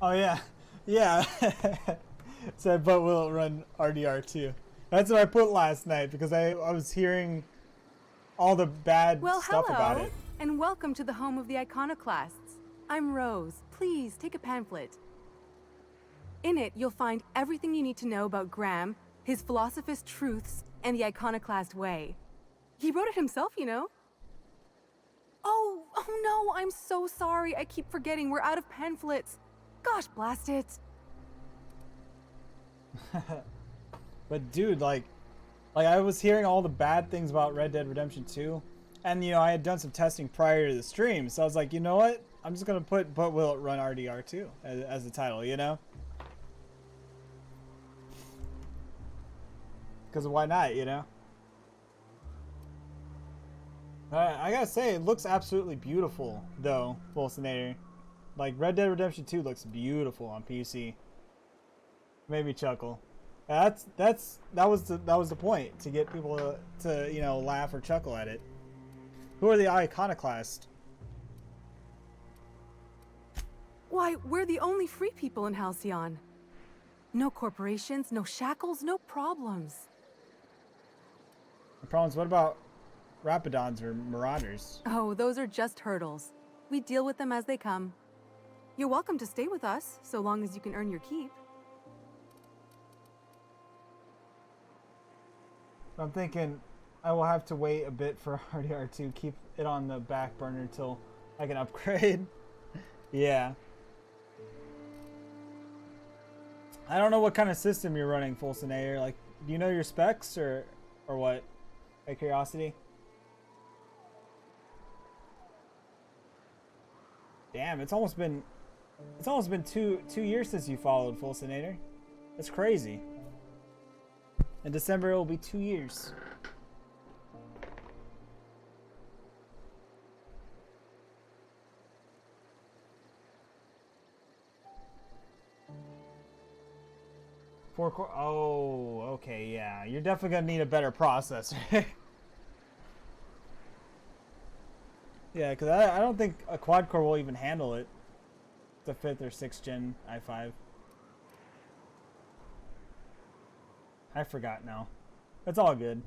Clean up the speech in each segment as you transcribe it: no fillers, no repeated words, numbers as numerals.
Oh yeah, yeah. Said, but will it run RDR2? That's what I put last night because I was hearing all the bad Well, stuff about hello, it. and welcome to the home of the iconoclasts. I'm Rose. Please take a pamphlet. In it, you'll find everything you need to know about Graham, his philosophist truths, and the iconoclast way. He wrote it himself, you know. Oh no, I'm so sorry. I keep forgetting we're out of pamphlets. Gosh, blast it. But dude, like I was hearing all the bad things about Red Dead Redemption 2, and I had done some testing prior to the stream, so I was like, you know what? I'm just gonna put "But will it run RDR2" as the title, Because why not? I gotta say, it looks absolutely beautiful, though, Bolsonator. Like, Red Dead Redemption 2 looks beautiful on PC. Made me chuckle. That was the point, to get people to laugh or chuckle at it. Who are the iconoclasts? Why, we're the only free people in Halcyon. No corporations, no shackles, no problems. The problems. What about Rapidons or Marauders? Oh, those are just hurdles. We deal with them as they come. You're welcome to stay with us, so long as you can earn your keep. I'm thinking I will have to wait a bit for RDR2, keep it on the back burner till I can upgrade. Yeah. I don't know what kind of system you're running, Fulsonator. Like, do you know your specs or what? By curiosity. Damn, it's almost been two years since you followed Fulsonator. That's crazy. In December it will be 2 years. Four core. Oh, okay, yeah. You're definitely gonna need a better processor. Yeah, because I don't think a quad core will even handle it. The 5th or 6th gen i5. I forgot now. It's all good.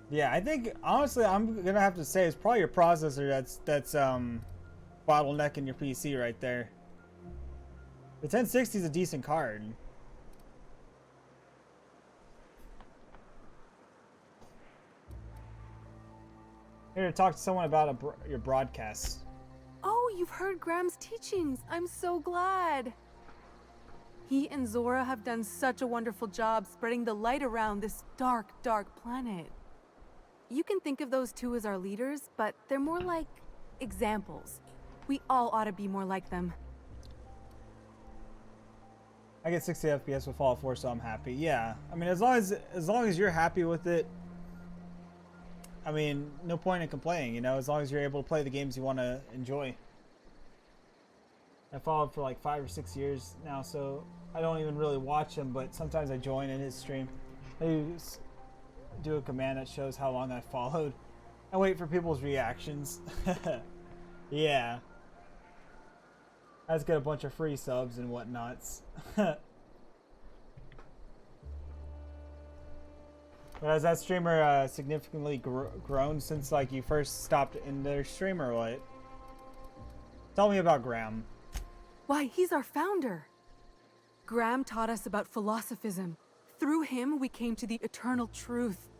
Yeah, I think honestly I'm gonna have to say it's probably your processor that's bottlenecking your PC right there. The 1060 is a decent card. Here to talk to someone about your broadcasts. Oh, you've heard Graham's teachings. I'm so glad. He and Zora have done such a wonderful job spreading the light around this dark, dark planet. You can think of those two as our leaders, but they're more like examples. We all ought to be more like them. I get 60 FPS with Fallout 4, so I'm happy. Yeah, I mean, as long as you're happy with it, I mean, no point in complaining. As long as you're able to play the games you want to enjoy. I followed for like 5 or 6 years now, so I don't even really watch him, but sometimes I join in his stream. I do a command that shows how long I followed. I wait for people's reactions. Yeah. I just get a bunch of free subs and whatnots. But has that streamer significantly grown since like you first stopped in their stream or what? Tell me about Graham. Why, he's our founder. Graham taught us about philosophism. Through him, we came to the eternal truth.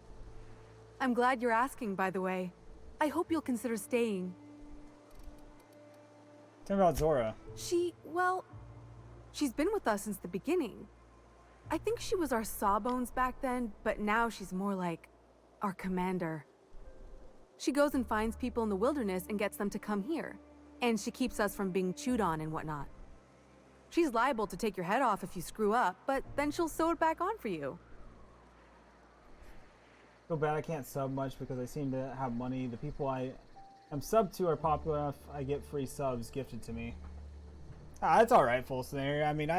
I'm glad you're asking, by the way. I hope you'll consider staying. Tell me about Zora. She's been with us since the beginning. I think she was our sawbones back then, but now she's more like our commander. She goes and finds people in the wilderness and gets them to come here. And she keeps us from being chewed on and whatnot. She's liable to take your head off if you screw up, but then she'll sew it back on for you. Feel bad I can't sub much because I seem to have money. The people I am sub to are popular enough I get free subs gifted to me. That's alright, Fulsonator. I mean,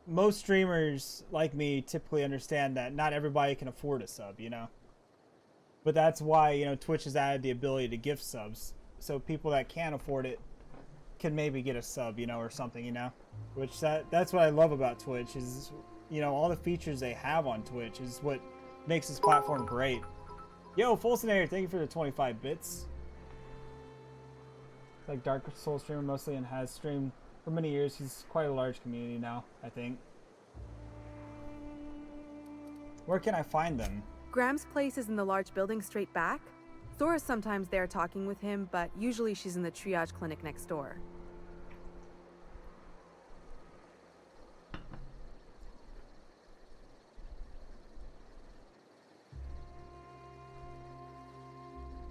most streamers like me typically understand that not everybody can afford a sub, But that's why, Twitch has added the ability to gift subs. So people that can afford it can maybe get a sub, you know, or something, you know. Which that's what I love about Twitch is, you know, all the features they have on Twitch is what makes this platform great. Yo, Fulsonator, thank you for the 25 bits. Like Dark Soul streamer mostly and has streamed for many years. He's quite a large community now, I think. Where can I find them? Graham's place is in the large building straight back. Zora's sometimes there talking with him, but usually she's in the triage clinic next door.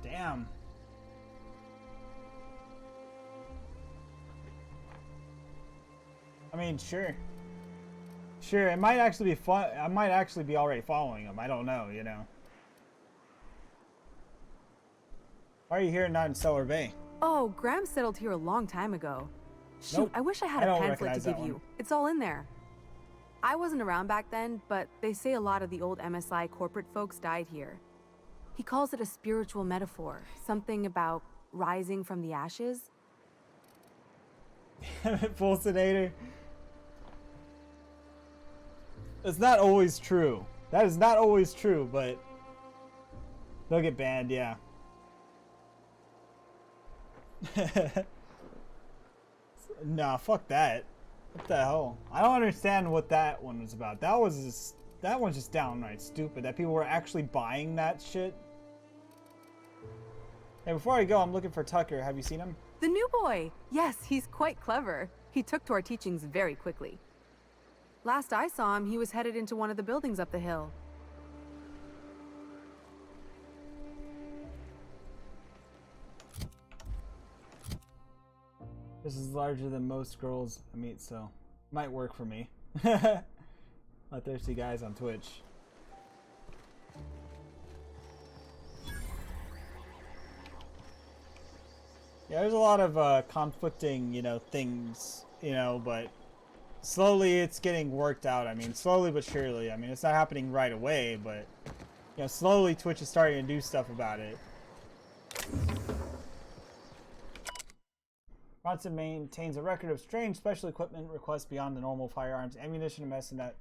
Damn. I mean, sure. Sure, it might actually be fun. I might actually be already following him. I don't know, you know. Why are you here and not in Stellar Bay? Oh, Graham settled here a long time ago. Shoot, Nope. I wish I had I a don't pamphlet to recognize that give you. one. It's all in there. I wasn't around back then, but they say a lot of the old MSI corporate folks died here. He calls it a spiritual metaphor, something about rising from the ashes. Fulsonator. It's not always true. That is not always true, but they'll get banned, yeah. Nah, fuck that. What the hell? I don't understand what that one was about. That one's just downright stupid. That people were actually buying that shit. Hey, before I go, I'm looking for Tucker. Have you seen him? The new boy! Yes, he's quite clever. He took to our teachings very quickly. Last I saw him, he was headed into one of the buildings up the hill. This is larger than most girls I meet, so might work for me. Let thirsty guys on Twitch. Yeah, there's a lot of conflicting, you know, things, you know, but slowly it's getting worked out. I mean, slowly but surely. I mean, it's not happening right away, but, you know, slowly Twitch is starting to do stuff about it. Bronson maintains a record of strange special equipment requests beyond the normal firearms, ammunition, and medicine that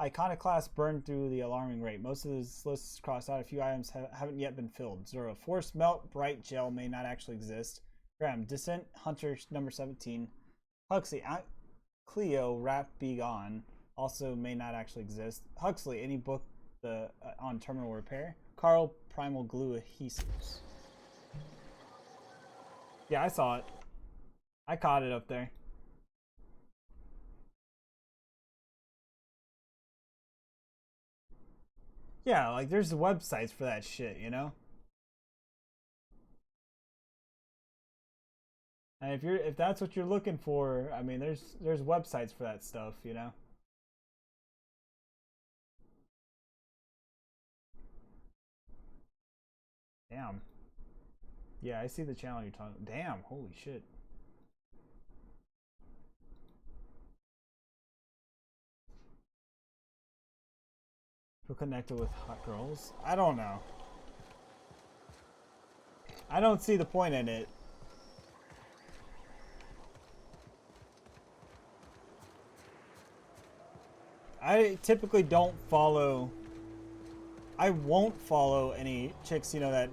Iconoclast burned through the alarming rate. Most of this list is crossed out. A few items haven't yet been filled. Zero. Force Melt Bright Gel may not actually exist. Graham. Descent Hunter number 17. Huxley. Cleo Wrap Be Gone also may not actually exist. Huxley. Any book on terminal repair. Carl. Primal Glue Adhesives. Yeah, I saw it. I caught it up there. Yeah, like there's websites for that shit, you know? And if that's what you're looking for, I mean there's websites for that stuff, you know? Damn. Yeah, I see the channel you're talking. Damn, holy shit. Feel connected with hot girls? I don't know. I don't see the point in it. I typically don't follow. I won't follow any chicks, you know, that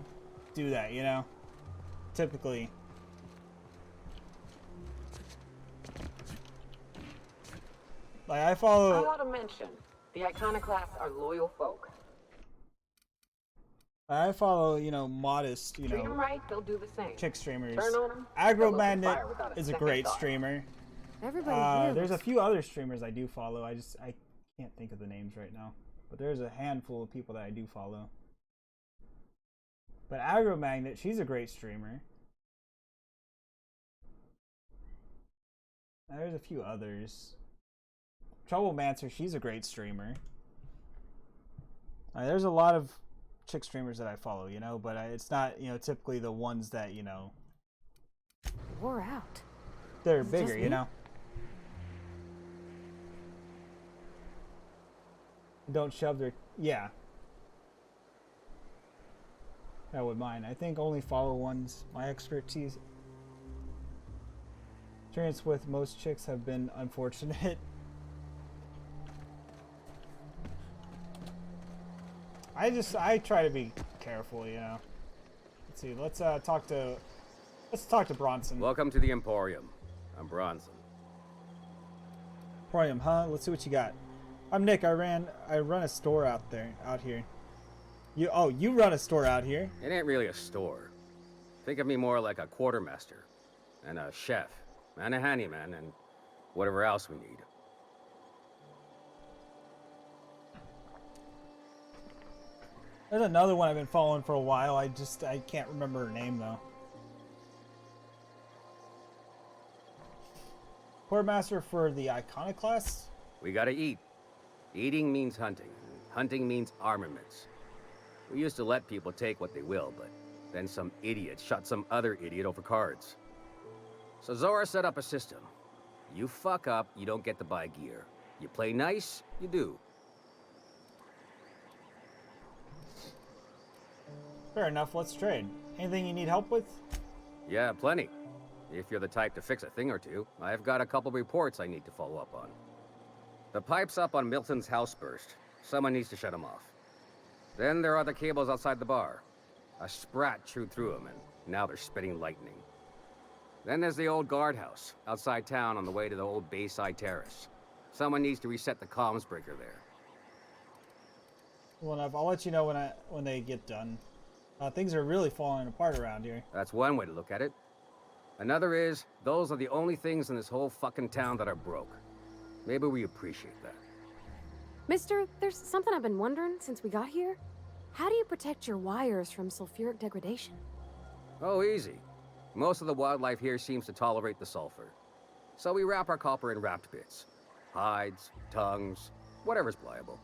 do that, you know? Typically. Like, I follow. I ought to mention, the Iconoclasts are loyal folk. I follow, you know, modest, you Treat them know, right, they'll do the same. chick streamers. Turn on them, Aggro they'll open Magnet fire without a is a second great thought. streamer. Everybody here There's a looks- few other streamers I do follow. I can't think of the names right now. But there's a handful of people that I do follow. But Aggro Magnet, she's a great streamer. There's a few others. Troublemancer, she's a great streamer. There's a lot of chick streamers that I follow, you know, but it's not, you know, typically the ones that, you know, wore out. they're Is it bigger, just you me? know. Don't shove their, yeah. I would mind. I think only follow ones my expertise. Experience with most chicks have been unfortunate. I try to be careful, you know. Let's see. Let's talk to Bronson. Welcome to the Emporium. I'm Bronson. Emporium, huh? Let's see what you got. I'm Nick. I run a store out here. You run a store out here. It ain't really a store. Think of me more like a quartermaster, and a chef, and a handyman, and whatever else we need. There's another one I've been following for a while. I can't remember her name though. Quartermaster for the Iconoclast? We gotta eat. Eating means hunting. Hunting means armaments. We used to let people take what they will, but then some idiot shot some other idiot over cards. So Zora set up a system. You fuck up, you don't get to buy gear. You play nice, you do. Fair enough, let's trade. Anything you need help with? Yeah, plenty. If you're the type to fix a thing or two, I've got a couple reports I need to follow up on. The pipes up on Milton's house burst. Someone needs to shut them off. Then there are the cables outside the bar. A sprat chewed through them, and now they're spitting lightning. Then there's the old guardhouse, outside town on the way to the old Bayside Terrace. Someone needs to reset the comms breaker there. Well enough, I'll let you know when they get done. Things are really falling apart around here. That's one way to look at it. Another is, those are the only things in this whole fucking town that are broke. Maybe we appreciate that. Mister, there's something I've been wondering since we got here. How do you protect your wires from sulfuric degradation? Oh, easy. Most of the wildlife here seems to tolerate the sulfur. So we wrap our copper in wrapped bits. Hides, tongues, whatever's pliable.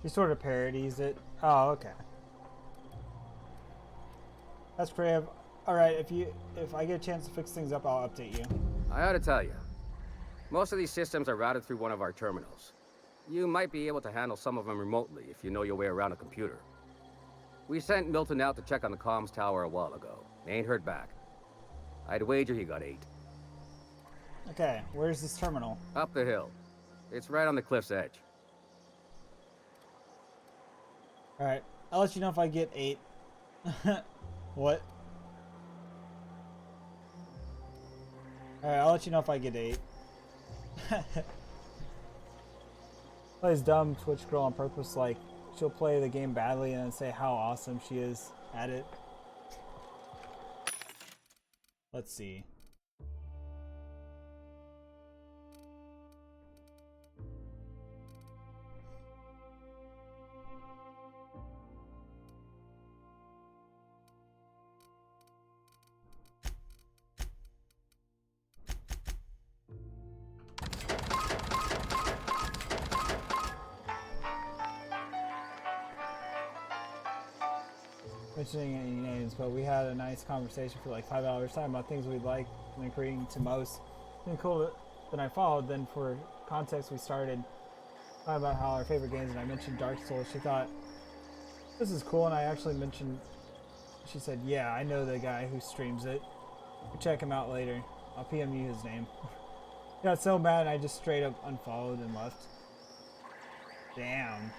She sort of parodies it. Oh, okay. That's creative. Alright, if I get a chance to fix things up, I'll update you. I ought to tell you. Most of these systems are routed through one of our terminals. You might be able to handle some of them remotely if you know your way around a computer. We sent Milton out to check on the comms tower a while ago. Ain't heard back. I'd wager he got 8. Okay, where's this terminal? Up the hill. It's right on the cliff's edge. Alright, I'll let you know if I get 8. What? Alright, I'll let you know if I get 8. Plays dumb Twitch girl on purpose, like she'll play the game badly and then say how awesome she is at it. Let's see. Mentioning any names, but we had a nice conversation for like 5 hours talking about things we'd like and agreeing to most. Then cool. Then I followed. Then for context, we started talking about how our favorite games, and I mentioned Dark Souls. She thought this is cool, and I actually mentioned. She said, "Yeah, I know the guy who streams it. Check him out later. I'll PM you his name." Got so mad, I just straight up unfollowed and left. Damn.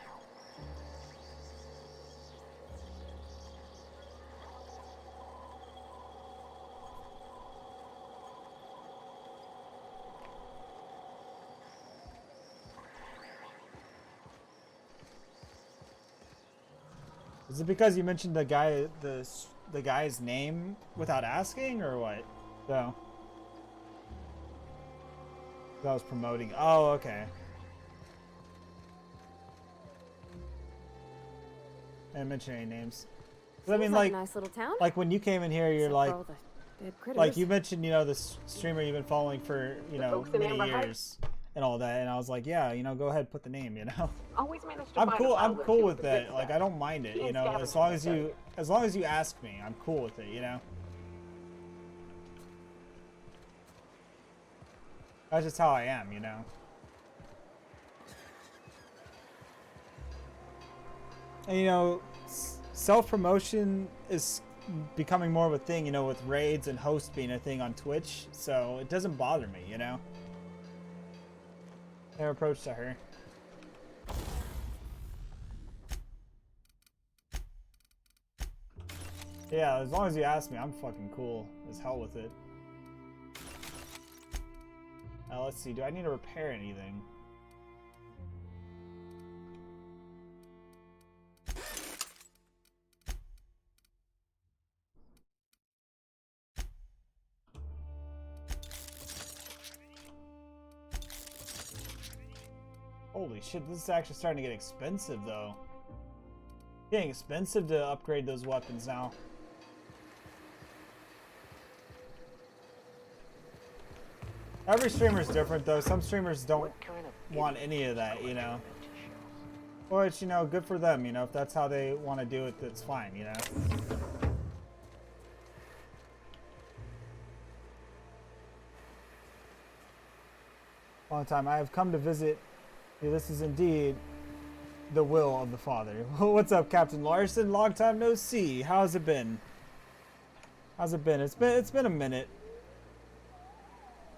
Is it because you mentioned the guy's name without asking, or what? No. I was promoting. Oh, okay. I didn't mention any names. I mean, like, a nice little town. like when you came in here, you're Except like, for all the dead critters. like you mentioned, you know, the streamer you've been following for, you know, folks in many Amber Heights. years and all that, and I was like, yeah, you know, go ahead, put the name, you know. Always manage to I'm find cool. a I'm outlet cool to with the that. good Like, stuff. I don't mind it, He you ain't know, scavenging as long as you ask me, I'm cool with it, you know. That's just how I am, you know. And you know, self-promotion is becoming more of a thing, you know, with raids and hosts being a thing on Twitch, so it doesn't bother me, you know? Their approach to her. Yeah, as long as you ask me, I'm fucking cool as hell with it. Let's see, do I need to repair anything? Holy shit, this is actually starting to get expensive though. Getting expensive to upgrade those weapons now. Every streamer is different though. Some streamers don't want any of that, you know. Which, you know, good for them, you know. If that's how they want to do it, that's fine, you know. Long time. I have come to visit. Yeah, this is indeed the will of the Father. What's up, Captain Larson? Long time no see. How's it been? How's it been? It's been a minute.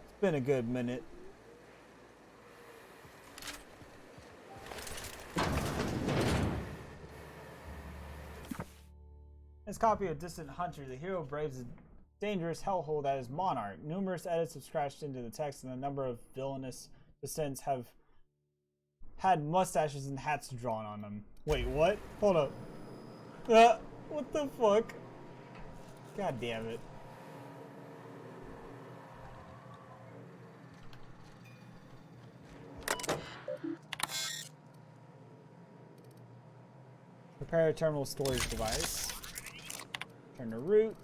It's been a good minute. This copy of Distant Hunter, the hero braves a dangerous hellhole that is Monarch. Numerous edits have scratched into the text, and a number of villainous descendants have had mustaches and hats drawn on them. Wait, what? Hold up. What the fuck? God damn it. Prepare a terminal storage device. Turn to root.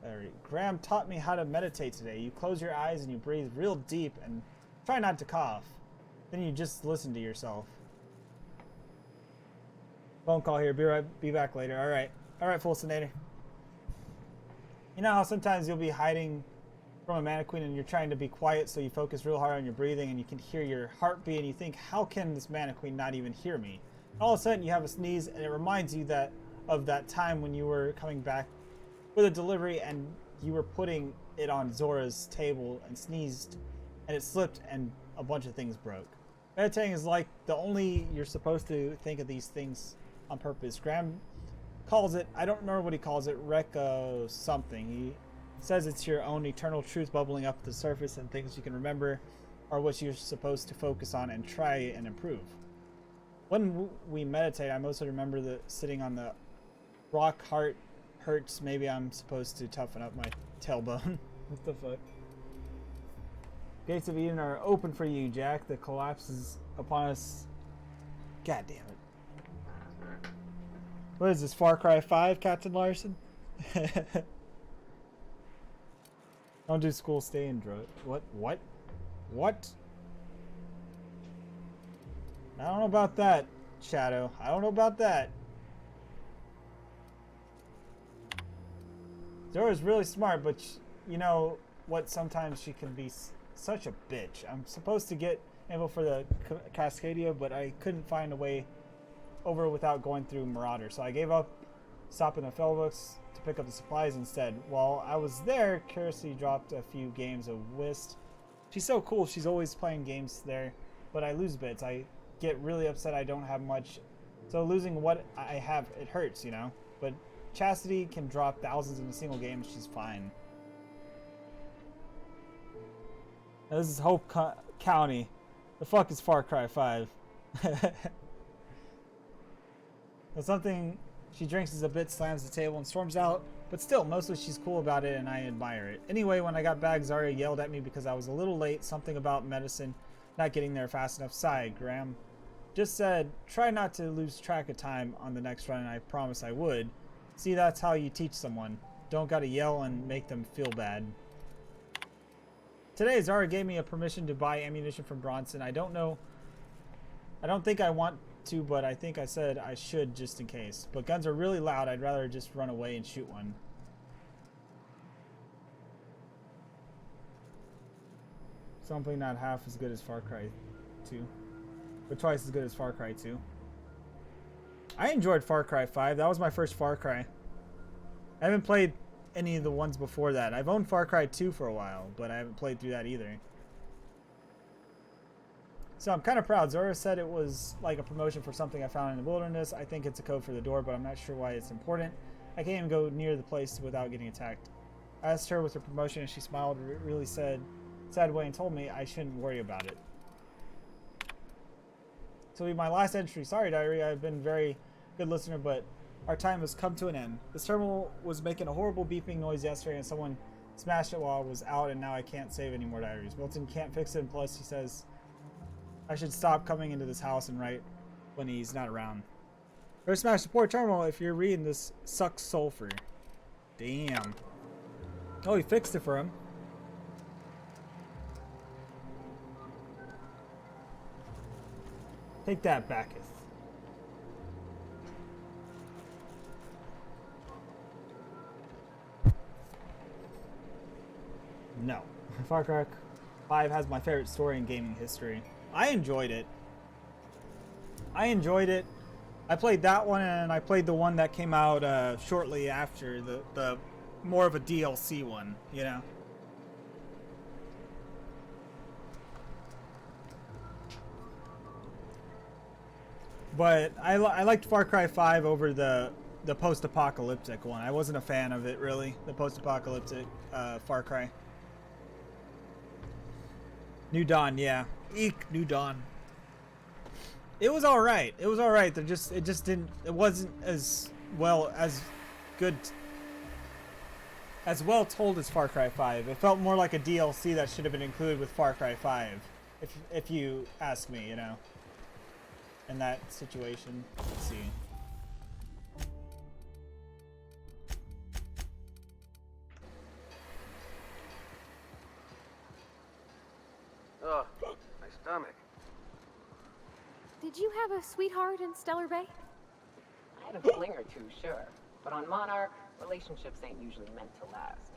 There, Graham taught me how to meditate today. You close your eyes and you breathe real deep and try not to cough. Then you just listen to yourself. Phone call here. Be back later. All right, Fulcinator. You know how sometimes you'll be hiding from a mannequin and you're trying to be quiet, so you focus real hard on your breathing and you can hear your heartbeat and you think, how can this mannequin not even hear me? And all of a sudden you have a sneeze and it reminds you of that time when you were coming back with a delivery and you were putting it on Zora's table and sneezed and it slipped and a bunch of things broke. Meditating is like the only you're supposed to think of these things on purpose. Graham calls it, I don't remember what he calls it, Reco something. He says it's your own eternal truth bubbling up at the surface, and things you can remember are what you're supposed to focus on and try and improve. When we meditate, I mostly remember sitting on the rock. Heart hurts. Maybe I'm supposed to toughen up my tailbone. What the fuck? Gates of Eden are open for you, Jack. The collapse is upon us. God damn it. What is this, Far Cry 5, Captain Larson? Don't do school, stay in drug. What? I don't know about that, Shadow. I don't know about that. Zora's really smart, but you know what? Sometimes she can be such a bitch. I'm supposed to get ammo for the Cascadia, but I couldn't find a way over without going through Marauder, so I gave up, stopping the Felbooks to pick up the supplies instead. While I was there, Kirsty dropped a few games of whist. She's so cool. She's always playing games there, but I lose bits. I get really upset I don't have much, so losing what I have, it hurts, you know. But Chastity can drop thousands in a single game. She's fine. Now, this is Hope County. The fuck is Far Cry 5? Something she drinks is a bit, slams the table and storms out, but still, mostly she's cool about it and I admire it. Anyway, when I got back, Zarya yelled at me because I was a little late, something about medicine not getting there fast enough. Sigh, Graham just said, try not to lose track of time on the next run, and I promise I would. See, that's how you teach someone. Don't gotta yell and make them feel bad. Today, Zarya gave me a permission to buy ammunition from Bronson. I don't think I want to, but I think I said I should just in case. But guns are really loud. I'd rather just run away and shoot one. Something not half as good as Far Cry 2. But twice as good as Far Cry 2. I enjoyed Far Cry 5. That was my first Far Cry. I haven't played any of the ones before that. I've owned Far Cry 2 for a while, but I haven't played through that either. So I'm kind of proud. Zora said it was like a promotion for something I found in the wilderness. I think it's a code for the door, but I'm not sure why it's important. I can't even go near the place without getting attacked. I asked her with her promotion, and she smiled really sad way and told me I shouldn't worry about it. So my last entry. Sorry, diary. I've been very good listener, but our time has come to an end. This terminal was making a horrible beeping noise yesterday, and someone smashed it while I was out, and now I can't save any more diaries. Milton can't fix it, and plus he says I should stop coming into this house and write when he's not around. Or smash the poor terminal if you're reading this. Sucks sulfur. Damn. Oh, he fixed it for him. Take that, Bacchus. No. Far Cry 5 has my favorite story in gaming history. I enjoyed it. I played that one, and I played the one that came out shortly after, the more of a DLC one, you know? But I liked Far Cry 5 over the post-apocalyptic one. I wasn't a fan of it, really, the post-apocalyptic Far Cry. New Dawn, yeah. Eek, New Dawn. It was all right. It was all right. It wasn't as well told as Far Cry 5. It felt more like a DLC that should have been included with Far Cry 5, if you ask me, you know. In that situation, let's see. Oh, my stomach. Did you have a sweetheart in Stellar Bay? I had a fling or two, sure. But on Monarch, relationships ain't usually meant to last.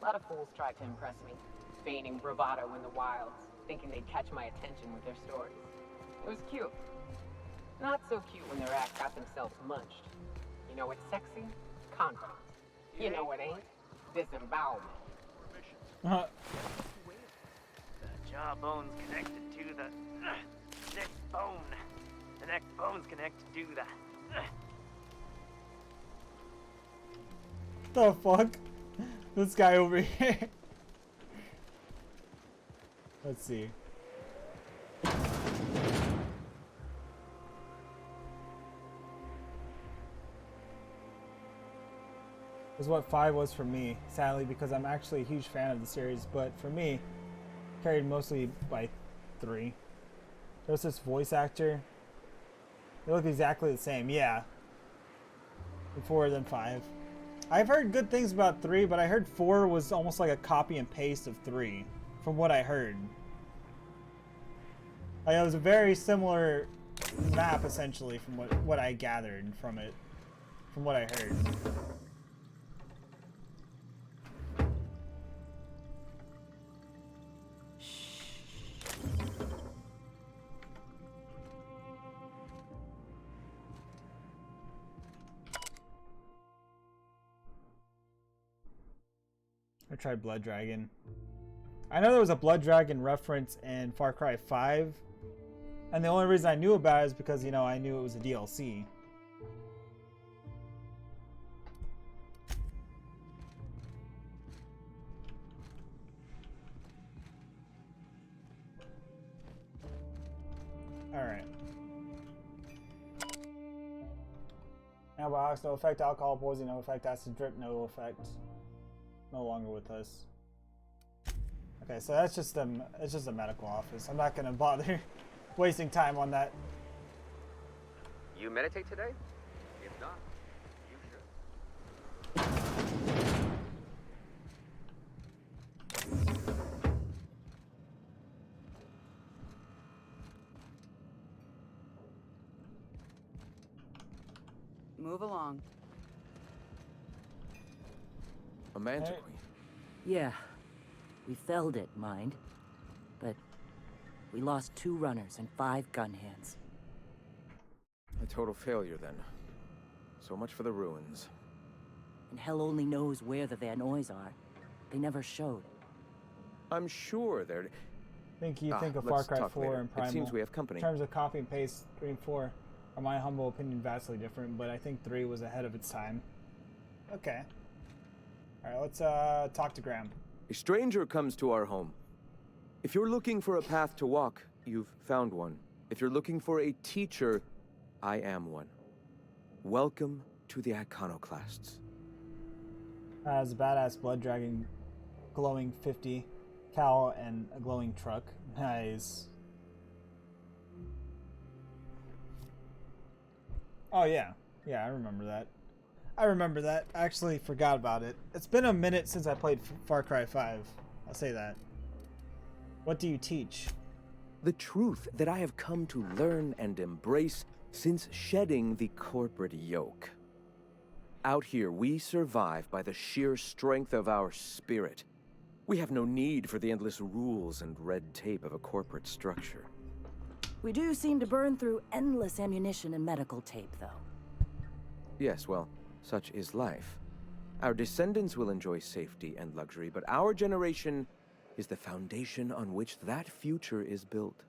A lot of fools tried to impress me, feigning bravado in the wilds, thinking they'd catch my attention with their stories. It was cute. Not so cute when their ass got themselves munched. You know what's sexy? Confidence. You know what ain't? Disembowelment. The jawbone's connected to the neck bone. The neck bone's connected to the... The fuck? This guy over here. Let's see. Is what 5 was for me, sadly, because I'm actually a huge fan of the series, but for me, carried mostly by 3. There's this voice actor. They look exactly the same, yeah. 4 then 5. I've heard good things about 3, but I heard 4 was almost like a copy and paste of 3, from what I heard. Like, it was a very similar map, essentially, from what I gathered from it, from what I heard. I tried Blood Dragon. I know there was a Blood Dragon reference in Far Cry 5, and the only reason I knew about it is because, you know, I knew it was a DLC. Alright. Antibiotics, no effect. Alcohol poisoning, no effect. Acid drip, no effect. No longer with us. Okay, so that's just it's just a medical office. I'm not gonna bother wasting time on that. You meditate today? If not, you should. Move along. A Manta Hey. Queen. Yeah. We felled it, mind. But we lost 2 runners and 5 gun hands. total failure, then. So much for the ruins. And hell only knows where the Van Noys are. They never showed. I'm sure they're... Think you think of Far let's Cry talk 4 later. and Primal. It seems we have company. In terms of copy and paste, 3 and 4 are my humble opinion vastly different, but I think 3 was ahead of its time. Okay. Alright, let's talk to Graham. A stranger comes to our home. If you're looking for a path to walk, you've found one. If you're looking for a teacher, I am one. Welcome to the Iconoclasts. Has a badass blood dragon, glowing 50 cal, and a glowing truck. Nice. Oh yeah, I remember that. I actually forgot about it. It's been a minute since I played Far Cry 5. I'll say that. What do you teach? The truth that I have come to learn and embrace since shedding the corporate yoke. Out here, we survive by the sheer strength of our spirit. We have no need for the endless rules and red tape of a corporate structure. We do seem to burn through endless ammunition and medical tape, though. Yes, well, such is life. Our descendants will enjoy safety and luxury, but our generation is the foundation on which that future is built.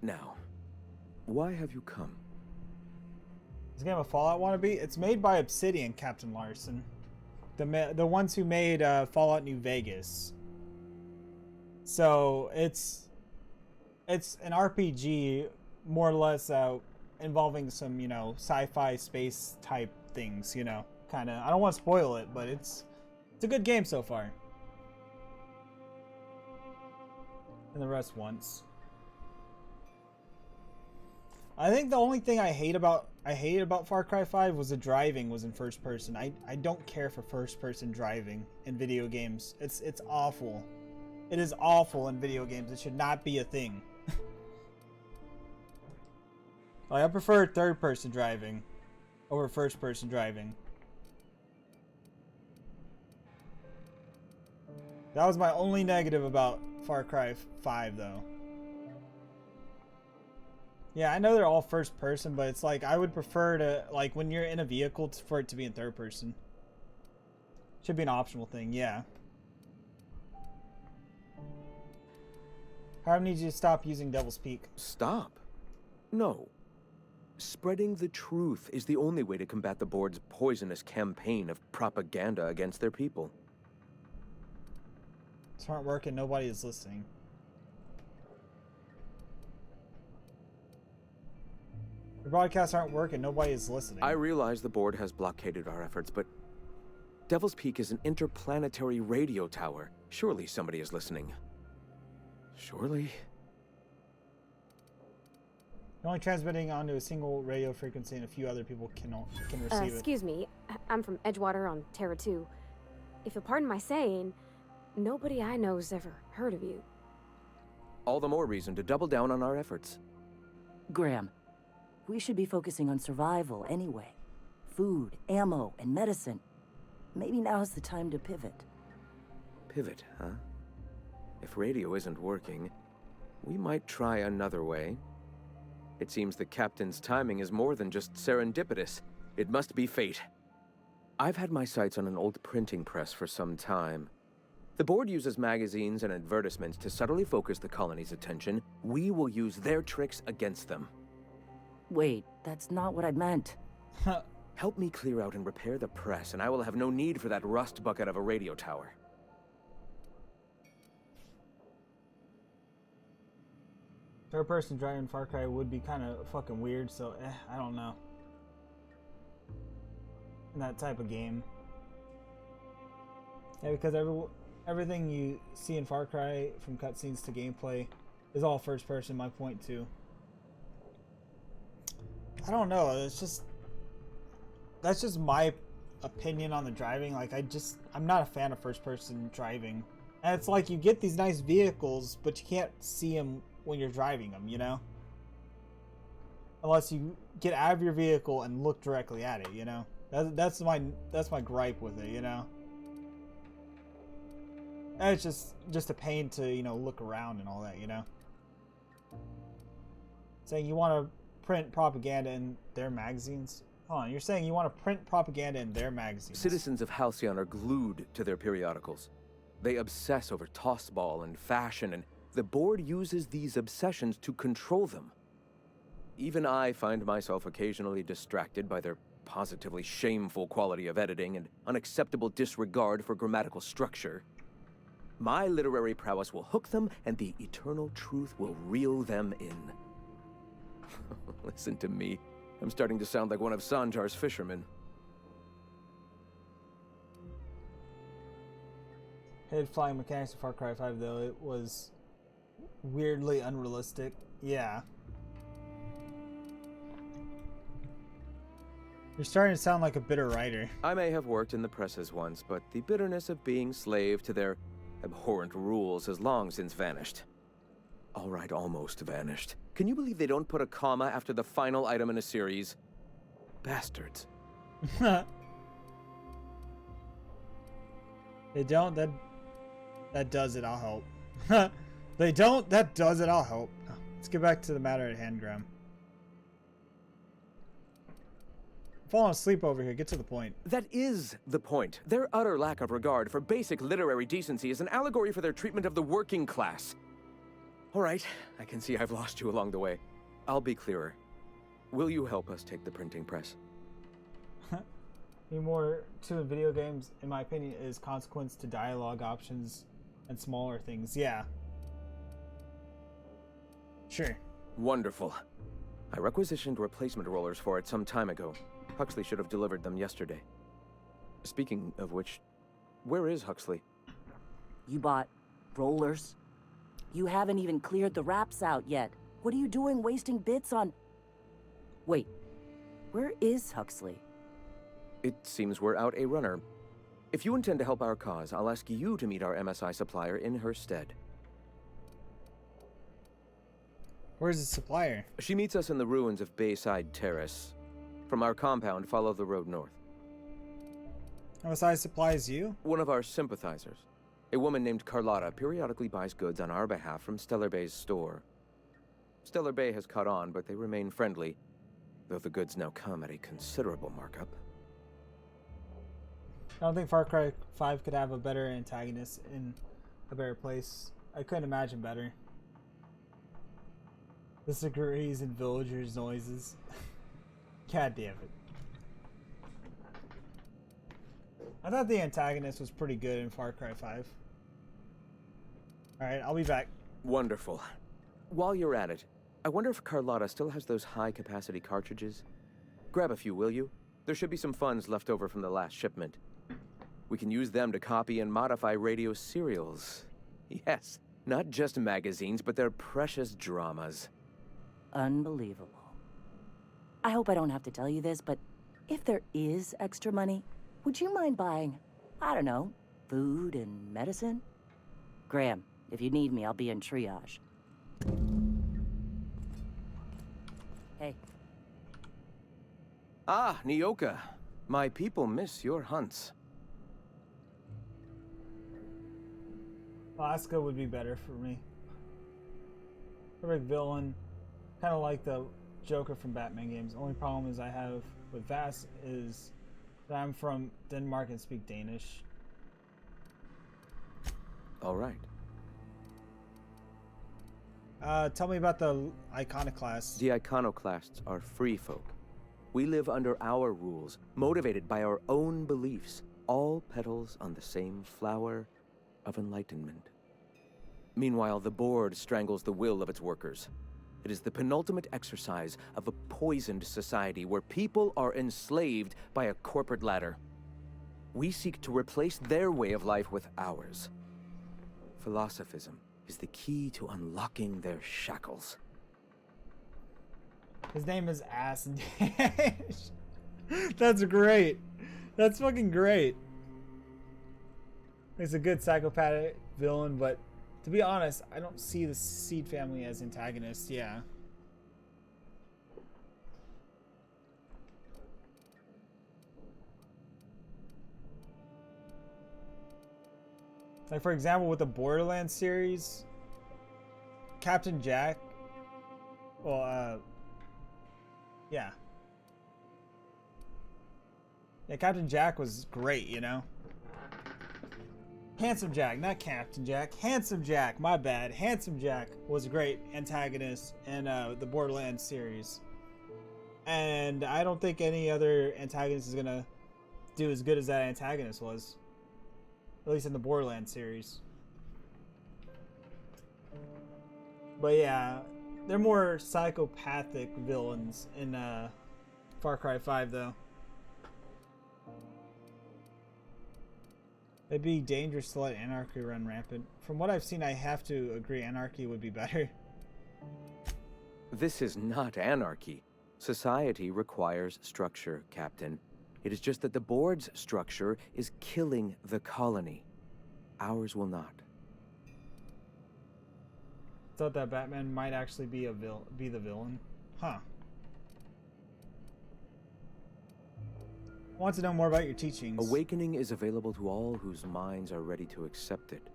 Now, why have you come? This game a Fallout wannabe? It's made by Obsidian, Captain Larson. The ones who made Fallout New Vegas. So it's an RPG more or less involving some, sci-fi space type things, kind of. I don't want to spoil it, but it's a good game so far. And the rest once. I think the only thing I hated about Far Cry 5 was the driving was in first person. I don't care for first person driving in video games. It's awful. It is awful in video games. It should not be a thing. Like, I prefer third person driving over first person driving. That was my only negative about Far Cry 5 though. Yeah, I know they're all first person, but it's like I would prefer to, like, when you're in a vehicle for it to be in third person. Should be an optional thing, yeah. I need you to stop using Devil's Peak. Stop? No. Spreading the truth is the only way to combat the board's poisonous campaign of propaganda against their people. It's not working, nobody is listening. The broadcasts aren't working, nobody is listening. I realize the board has blockaded our efforts, but Devil's Peak is an interplanetary radio tower. Surely somebody is listening. Surely? You're only transmitting onto a single radio frequency and a few other people can receive it. Excuse me, I'm from Edgewater on Terra 2. If you'll pardon my saying, nobody I know's ever heard of you. All the more reason to double down on our efforts. Graham, we should be focusing on survival anyway. Food, ammo, and medicine. Maybe now's the time to pivot. Pivot, huh? If radio isn't working, we might try another way. It seems the captain's timing is more than just serendipitous. It must be fate. I've had my sights on an old printing press for some time. The board uses magazines and advertisements to subtly focus the colony's attention. We will use their tricks against them. Wait, that's not what I meant. Help me clear out and repair the press, and I will have no need for that rust bucket of a radio tower. Third person driving Far Cry would be kind of fucking weird, so I don't know. In that type of game. Yeah, because everything you see in Far Cry, from cutscenes to gameplay, is all first person, my point too. I don't know, that's just my opinion on the driving. Like, I'm not a fan of first person driving. And it's like you get these nice vehicles, but you can't see them when you're driving them, unless you get out of your vehicle and look directly at it, that's my gripe with it, and it's just a pain to look around and all that, saying you want to print propaganda in their magazines? Hold on, you're saying you want to print propaganda in their magazines? Citizens of Halcyon are glued to their periodicals. They obsess over tossball and fashion, and the board uses these obsessions to control them. Even I find myself occasionally distracted by their positively shameful quality of editing and unacceptable disregard for grammatical structure. My literary prowess will hook them, and the eternal truth will reel them in. Listen to me. I'm starting to sound like one of Sanjar's fishermen. Hated flying mechanics of Far Cry 5 though. It was weirdly unrealistic. Yeah. You're starting to sound like a bitter writer. I may have worked in the presses once, but the bitterness of being slave to their abhorrent rules has long since vanished. All right, almost vanished. Can you believe they don't put a comma after the final item in a series? Bastards. They don't, that does it, I'll help. They don't, that does it, I'll help. Let's get back to the matter at hand, Graham. I'm falling asleep over here, get to the point. That is the point. Their utter lack of regard for basic literary decency is an allegory for their treatment of the working class. All right, I can see I've lost you along the way. I'll be clearer. Will you help us take the printing press? Need more to in video games, in my opinion, is consequence to dialogue options and smaller things. Yeah. Sure. Wonderful. I requisitioned replacement rollers for it some time ago. Huxley should have delivered them yesterday. Speaking of which, where is Huxley? You bought rollers? You haven't even cleared the wraps out yet. What are you doing wasting bits on... Wait, where is Huxley? It seems we're out a runner. If you intend to help our cause, I'll ask you to meet our MSI supplier in her stead. Where's the supplier? She meets us in the ruins of Bayside Terrace. From our compound, follow the road north. MSI supplies you? One of our sympathizers. A woman named Carlotta periodically buys goods on our behalf from Stellar Bay's store. Stellar Bay has caught on, but they remain friendly, though the goods now come at a considerable markup. I don't think Far Cry 5 could have a better antagonist in a better place. I couldn't imagine better. Disagrees and villagers' noises. God damn it. I thought the antagonist was pretty good in Far Cry 5. Alright, I'll be back. Wonderful. While you're at it, I wonder if Carlotta still has those high-capacity cartridges? Grab a few, will you? There should be some funds left over from the last shipment. We can use them to copy and modify radio serials. Yes, not just magazines, but their precious dramas. Unbelievable. I hope I don't have to tell you this, but if there is extra money, would you mind buying, I don't know, food and medicine? Graham, if you need me, I'll be in triage. Hey. Ah, Nyoka. My people miss your hunts. Alaska would be better for me. Perfect villain. Kind of like the Joker from Batman games. Only problem is I have with Vass is that I'm from Denmark and speak Danish. All right. Tell me about the iconoclasts. The iconoclasts are free folk. We live under our rules, motivated by our own beliefs, all petals on the same flower of enlightenment. Meanwhile, the board strangles the will of its workers. It is the penultimate exercise of a poisoned society where people are enslaved by a corporate ladder. We seek to replace their way of life with ours. Philosophism is the key to unlocking their shackles. His name is Ass Dash. That's great. That's fucking great. He's a good psychopathic villain, but to be honest, I don't see the Seed family as antagonists. Yeah. Like, for example, with the Borderlands series, Captain Jack, well, Yeah. Yeah, Captain Jack was great, you know? Handsome Jack, not Captain Jack. Handsome Jack, my bad. Handsome Jack was a great antagonist in the Borderlands series. And I don't think any other antagonist is going to do as good as that antagonist was. At least in the Borderlands series. But yeah, they're more psychopathic villains in Far Cry 5, though. It'd be dangerous to let anarchy run rampant. From what I've seen, I have to agree anarchy would be better. This is not anarchy. Society requires structure, Captain. It is just that the board's structure is killing the colony. Ours will not. Thought that Batman might actually be the villain. Huh. Want to know more about your teachings. Awakening is available to all whose minds are ready to accept it.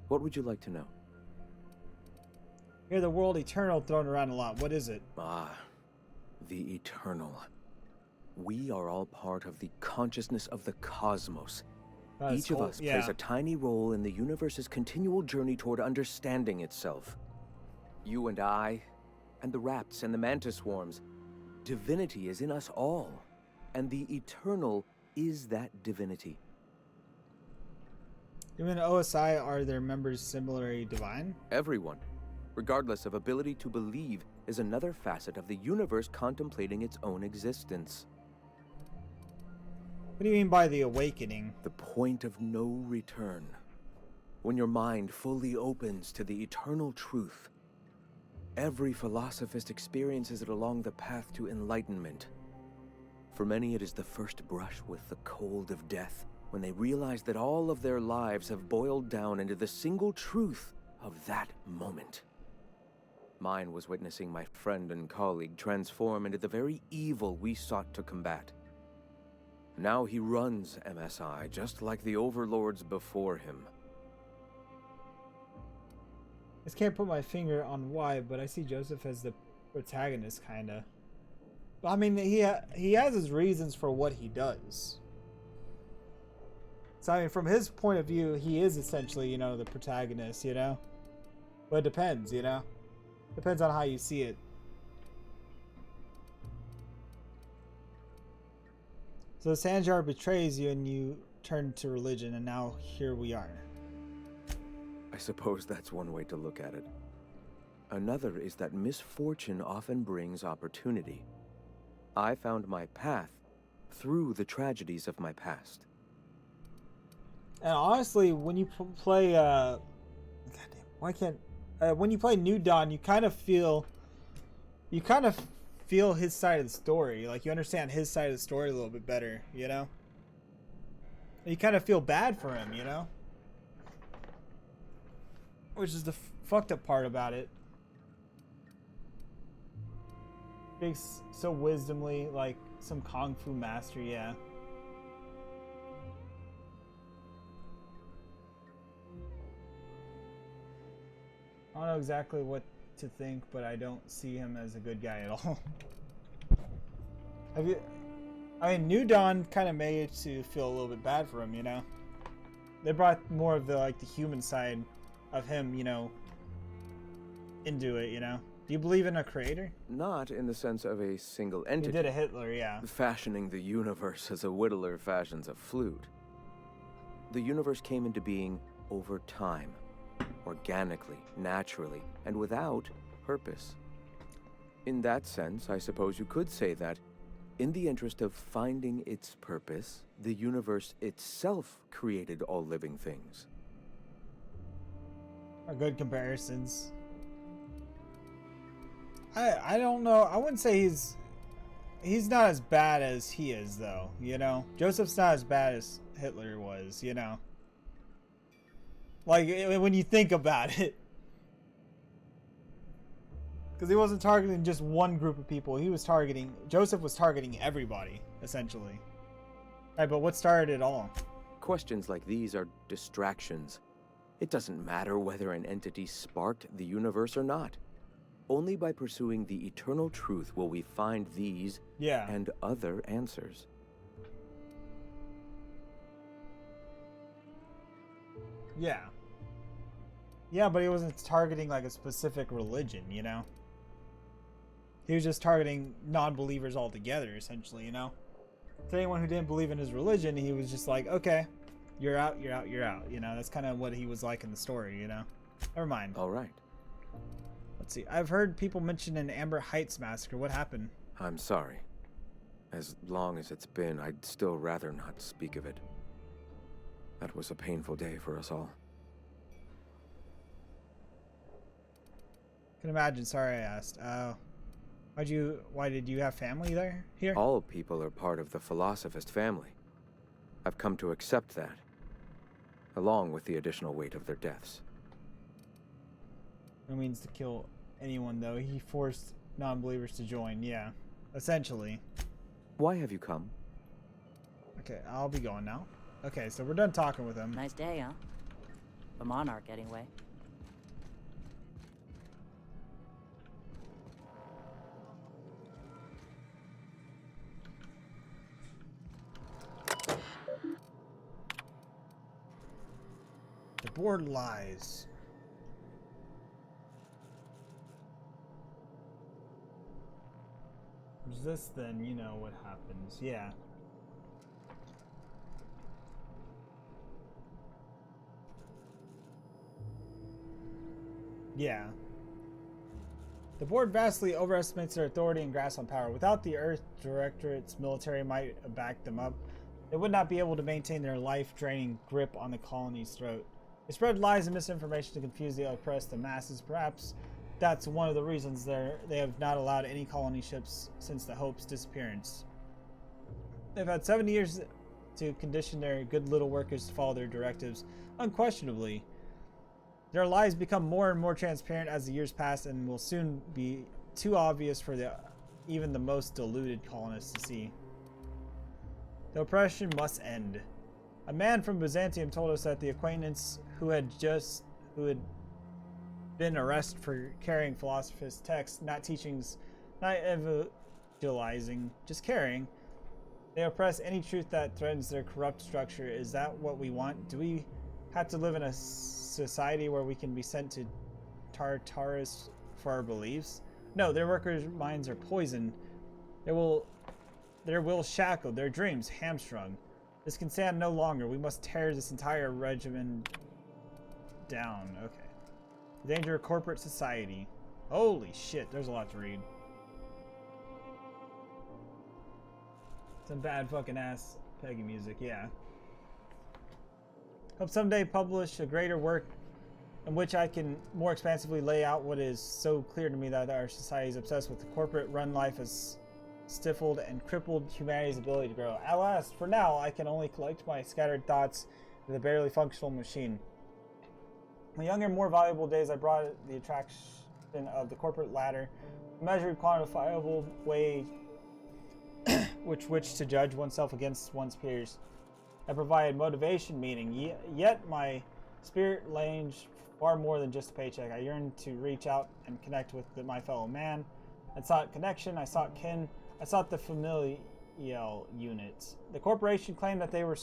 What would you like to know? Hear the word eternal thrown around a lot. What is it? Ah, the eternal. We are all part of the consciousness of the cosmos. Each of us plays a tiny role in the universe's continual journey toward understanding itself. You and I, and the rats and the mantis swarms. Divinity is in us all. And the eternal is that divinity. Even OSI, are their members similarly divine? Everyone, regardless of ability to believe, is another facet of the universe contemplating its own existence. What do you mean by the awakening? The point of no return. When your mind fully opens to the eternal truth. Every philosophist experiences it along the path to enlightenment. For many, it is the first brush with the cold of death, when they realize that all of their lives have boiled down into the single truth of that moment. Mine was witnessing my friend and colleague transform into the very evil we sought to combat. Now he runs MSI, just like the overlords before him. I just can't put my finger on why, but I see Joseph as the protagonist, kinda. I mean, he has his reasons for what he does. So, I mean, from his point of view, he is essentially, you know, the protagonist, you know? But it depends, you know? Depends on how you see it. So Sanjar betrays you and you turn to religion, and now here we are. I suppose that's one way to look at it. Another is that misfortune often brings opportunity. I found my path through the tragedies of my past. And honestly, when you play, goddamn, why can't? When you play New Dawn, you kind of feel his side of the story. Like you understand his side of the story a little bit better, you know. And you kind of feel bad for him, you know. Which is the fucked up part about it. Speaks so wisdomly, like some kung fu master, yeah. I don't know exactly what to think, but I don't see him as a good guy at all. I mean, New Dawn kind of made it to feel a little bit bad for him, you know. They brought more of the human side of him, you know, into it, you know. Do you believe in a creator? Not in the sense of a single entity. He did a Hitler, yeah. Fashioning the universe as a whittler fashions a flute. The universe came into being over time, organically, naturally, and without purpose. In that sense, I suppose you could say that, in the interest of finding its purpose, the universe itself created all living things. Are good comparisons. I don't know. I wouldn't say he's not as bad as he is, though, you know? Joseph's not as bad as Hitler was, you know? Like, when you think about it. Because he wasn't targeting just one group of people. Joseph was targeting everybody, essentially. Right, but what started it all? Questions like these are distractions. It doesn't matter whether an entity sparked the universe or not. Only by pursuing the eternal truth will we find these Yeah. and other answers. Yeah. Yeah, but he wasn't targeting like a specific religion, you know? He was just targeting non-believers altogether, essentially, you know? To anyone who didn't believe in his religion, he was just like, okay, you're out, you're out, you're out. You know, that's kind of what he was like in the story, you know? Never mind. All right. Let's see. I've heard people mention an Amber Heights massacre. What happened? I'm sorry. As long as it's been, I'd still rather not speak of it. That was a painful day for us all. Can imagine. Sorry I asked. Why did you have family there? Here? All people are part of the Philosophist family. I've come to accept that, along with the additional weight of their deaths. No means to kill anyone, though. He forced non-believers to join. Yeah, essentially. Why have you come? Okay, I'll be going now. Okay, so we're done talking with him. Nice day, huh? The Monarch, anyway. The board lies. Resist, then you know what happens. Yeah. Yeah. The board vastly overestimates their authority and grasp on power. Without the Earth Directorate's military might have backed them up, they would not be able to maintain their life-draining grip on the colony's throat. They spread lies and misinformation to confuse the oppressed and masses. Perhaps that's one of the reasons they have not allowed any colony ships since the Hope's disappearance. They've had 70 years to condition their good little workers to follow their directives. Unquestionably, their lies become more and more transparent as the years pass and will soon be too obvious for even the most deluded colonists to see. The oppression must end. A man from Byzantium told us that the acquaintance who had been arrested for carrying philosophist texts, not teachings, not evangelizing, just carrying. They oppress any truth that threatens their corrupt structure. Is that what we want? Do we have to live in a society where we can be sent to Tartarus for our beliefs? No, their workers' minds are poisoned. Their will shackled, their dreams hamstrung. This can stand no longer. We must tear this entire regimen down. Okay. The danger of corporate society. Holy shit, there's a lot to read. Some bad fucking ass Peggy music, yeah. Hope someday publish a greater work in which I can more expansively lay out what is so clear to me that our society is obsessed with the corporate run life as stifled and crippled humanity's ability to grow. At last, for now, I can only collect my scattered thoughts with a barely functional machine. In the younger, more valuable days, I brought the attraction of the corporate ladder, a measured, quantifiable way which to judge oneself against one's peers. I provided motivation, meaning, yet my spirit ranged far more than just a paycheck. I yearned to reach out and connect with my fellow man. I sought connection, I sought kin, I sought the familial unit. The corporation claimed that they were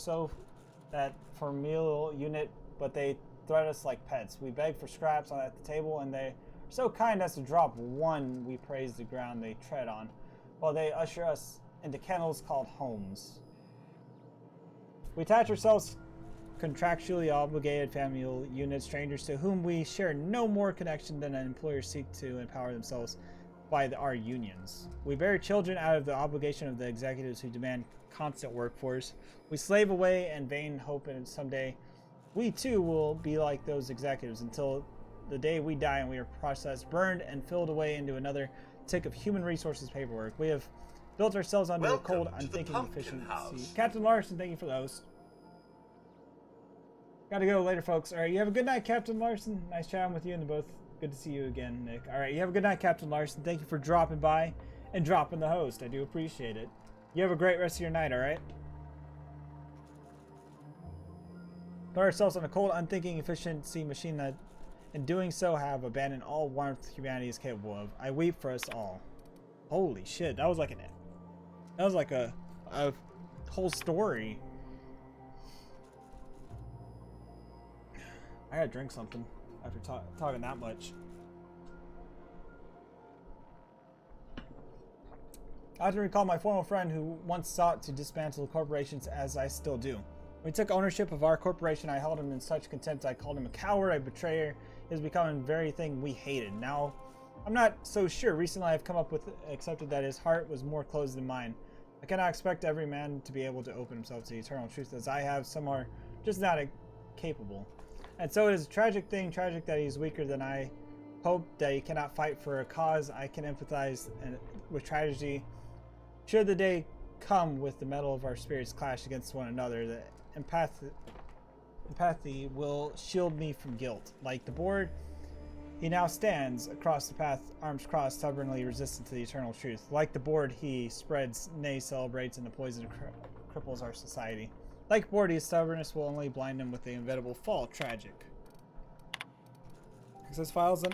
that familial unit, but they threat us like pets. We beg for scraps at the table, and they are so kind as to drop one. We praise the ground they tread on, while they usher us into kennels called homes. We attach ourselves contractually obligated familial unit strangers to whom we share no more connection than an employer seek to empower themselves by our unions. We bear children out of the obligation of the executives who demand constant workforce. We slave away in vain hope and someday we too will be like those executives until the day we die and we are processed, burned, and filled away into another tick of human resources paperwork. We have built ourselves under a cold, unthinking efficiency. Captain Larson, thank you for the host. Gotta go later, folks. Alright, you have a good night, Captain Larson. Nice chatting with you, and both good to see you again, Nick. Alright, you have a good night, Captain Larson. Thank you for dropping by and dropping the host. I do appreciate it. You have a great rest of your night, alright? Put ourselves on a cold, unthinking efficiency machine that In doing so, have abandoned all warmth humanity is capable of. I weep for us all. Holy shit, that was like a whole story. I gotta drink something after talking that much. I have to recall my former friend who once sought to dismantle corporations, as I still do. When he took ownership of our corporation, I held him in such contempt. I called him a coward, a betrayer. He has become the very thing we hated. Now, I'm not so sure. Recently, I've come up with accepted that his heart was more closed than mine. I cannot expect every man to be able to open himself to the eternal truth as I have. Some are just not capable. And so it is a tragic that he's weaker than I. Hope that he cannot fight for a cause. I can empathize with tragedy. Should the day come with the metal of our spirits clash against one another, the empathy will shield me from guilt. Like the board, he now stands across the path, arms crossed, stubbornly resistant to the eternal truth. Like the board, he spreads, nay, celebrates, and the poison cripples our society. Like board, his stubbornness will only blind him with the inevitable fall. Tragic. Access files on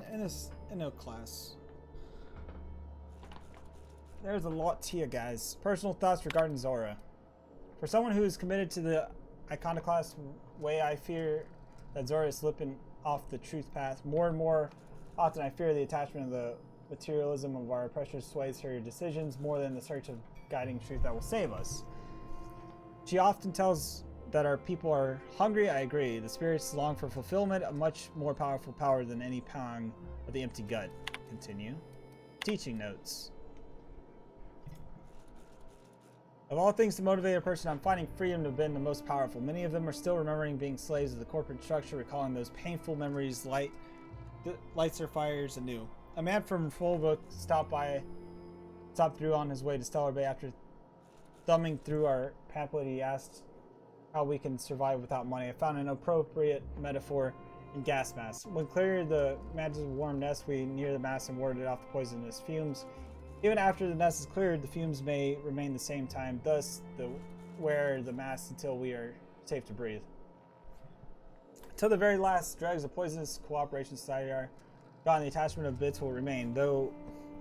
Inno class. There's a lot here, guys. Personal thoughts regarding Zora. For someone who is committed to the iconoclast way, I fear that Zora is slipping off the truth path. More and more often, I fear the attachment of the materialism of our pressure sways her decisions more than the search of guiding truth that will save us. She often tells that our people are hungry. I agree. The spirits long for fulfillment, a much more powerful power than any pang of the empty gut. Continue. Teaching notes. Of all things to motivate a person, I'm finding freedom to have been the most powerful. Many of them are still remembering being slaves of the corporate structure, recalling those painful memories lights their fires anew. A man from Fullbrook stopped through on his way to Stellar Bay. After thumbing through our pamphlet, he asked how we can survive without money. I found an appropriate metaphor in gas masks. When clear the matches of warm nest, we near the mass and warded off the poisonous fumes. Even after the nest is cleared, the fumes may remain the same time. Thus, wear the mask until we are safe to breathe. Until the very last dregs of poisonous cooperation society are gone, the attachment of bits will remain. Though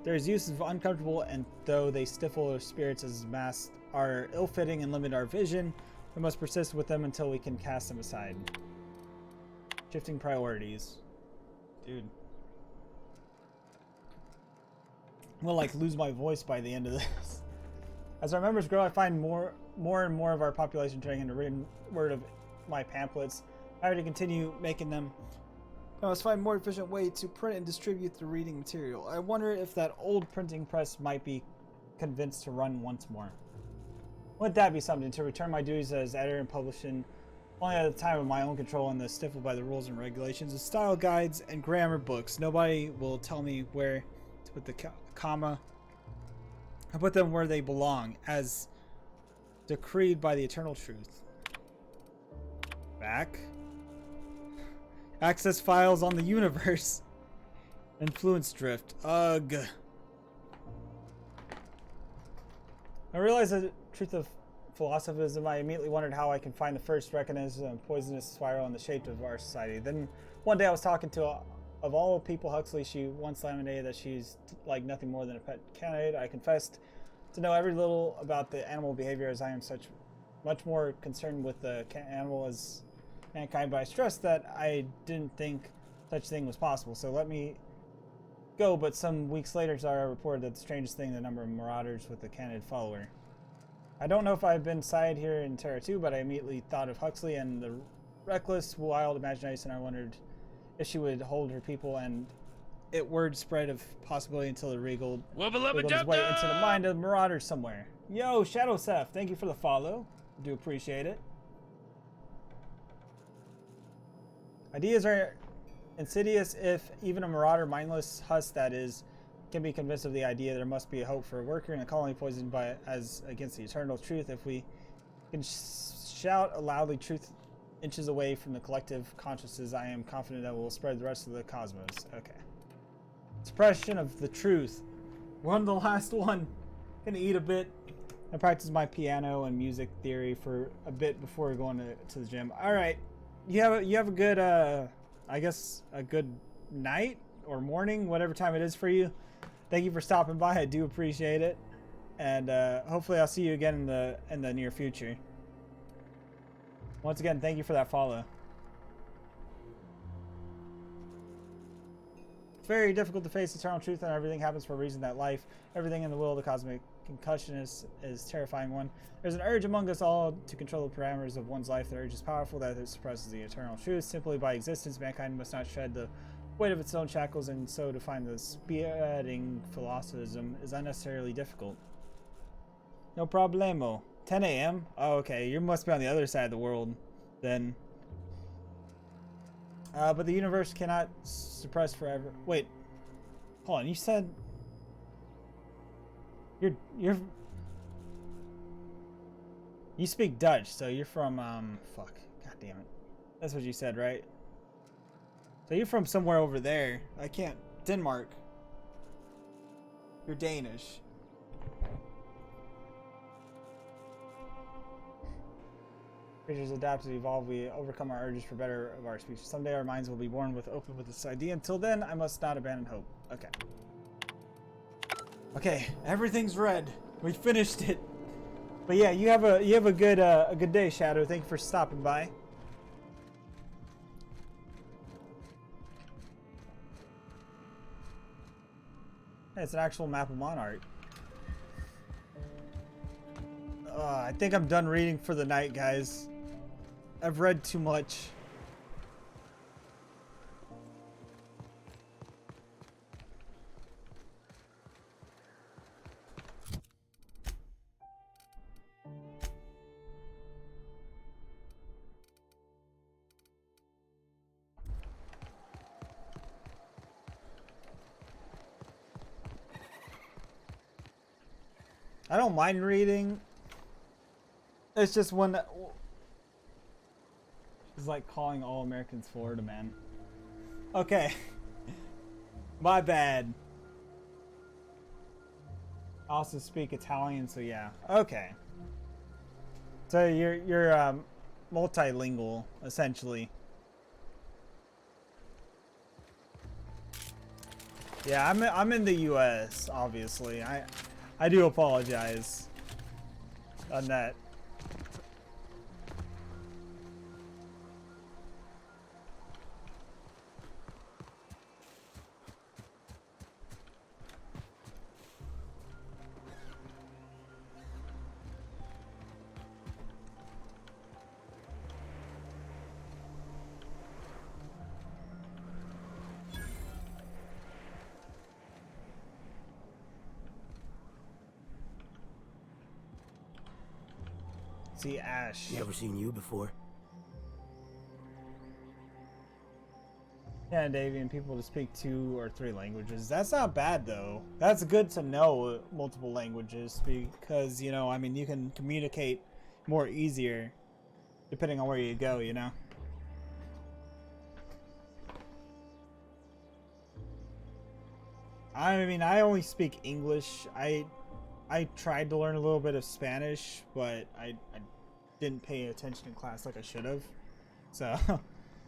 their use is uncomfortable, and though they stifle our spirits as masks are ill-fitting and limit our vision, we must persist with them until we can cast them aside. Shifting priorities. Dude. I'm gonna lose my voice by the end of this. As our members grow, I find more and more of our population turning into written word of my pamphlets. I have to continue making them. I must find a more efficient way to print and distribute the reading material. I wonder if that old printing press might be convinced to run once more. Wouldn't that be something, to return my duties as editor and publishing only at the time of my own control and stifled by the rules and regulations of style guides and grammar books? Nobody will tell me where to put the comma. I put them where they belong, as decreed by the eternal truth. Back. Access files on the universe. Influence drift. Ugh. I realized the truth of philosophism. I immediately wondered how I can find the first mechanism of poisonous spiral in the shape of our society. Then one day I was talking to of all people, Huxley. She once laminated that she's like nothing more than a pet candidate. I confessed to know every little about the animal behavior, as I am much more concerned with the animal as mankind, but I stressed that I didn't think such thing was possible. So let me go. But some weeks later, Zara reported that the strangest thing, the number of marauders with a candid follower. I don't know if I've been sighted here in Terra 2, but I immediately thought of Huxley and the reckless, wild imagination. I wondered if she would hold her people, and word spread of possibility until it wriggled his way into the mind of the marauders somewhere. Yo, Shadow Seth, thank you for the follow. Do appreciate it. Ideas are insidious. If even a marauder, mindless husk that is, can be convinced of the idea, there must be a hope for a worker in a colony poisoned as against the eternal truth. If we can shout loudly truth inches away from the collective consciousness, I am confident that will spread the rest of the cosmos. Okay. Suppression of the truth. We're on the last one. Gonna eat a bit. I practice my piano and music theory for a bit before going to the gym. All right. You have a good, I guess, a good night or morning, whatever time it is for you. Thank you for stopping by. I do appreciate it, and hopefully I'll see you again in the near future. Once again, thank you for that follow. It's very difficult to face eternal truth, and everything happens for a reason. That life, everything in the will of the cosmic concussion is terrifying one. There's an urge among us all to control the parameters of one's life. The urge is powerful, that it suppresses the eternal truth. Simply by existence, mankind must not shed the weight of its own shackles, and so to find the spearheading philosophism is unnecessarily difficult. No problemo. 10 a.m.? Oh, okay. You must be on the other side of the world, then. But the universe cannot suppress forever. Wait. Hold on. You said... You're... You speak Dutch, so you're from, fuck. God damn it. That's what you said, right? So you're from somewhere over there. I can't... Denmark. You're Danish. Creatures adapt to evolve. We overcome our urges for better of our species. Someday our minds will be born open with this idea. Until then, I must not abandon hope. Okay. Okay, everything's red. We finished it. But yeah, you have a good day, Shadow. Thank you for stopping by. Hey, it's an actual map of Monarch. I think I'm done reading for the night, guys. I've read too much. I don't mind reading. It's just one that is like calling all Americans Florida man. Okay. My bad. I also speak Italian, so yeah. Okay. So you're multilingual essentially. Yeah, I'm in the US, obviously. I do apologize on that. See Ash. Never seen you before. Yeah, Davian, people to speak 2 or 3 languages. That's not bad though. That's good to know multiple languages because, you know, I mean, you can communicate more easier depending on where you go, you know. I mean, I only speak English. I tried to learn a little bit of Spanish, but I didn't pay attention in class like I should have. So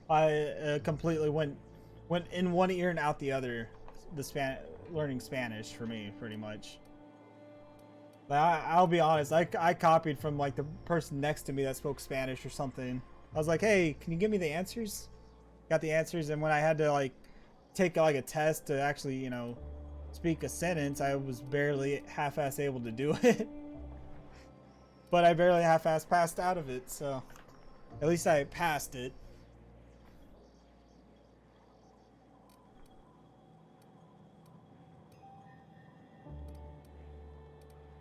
I completely went in one ear and out the other. Learning Spanish for me, pretty much. But I'll be honest, I copied from like the person next to me that spoke Spanish or something. I was like, hey, can you give me the answers? Got the answers, and when I had to like take like a test to actually, you know, speak a sentence, I was barely half-ass able to do it. But I barely half-ass passed out of it, so at least I passed it.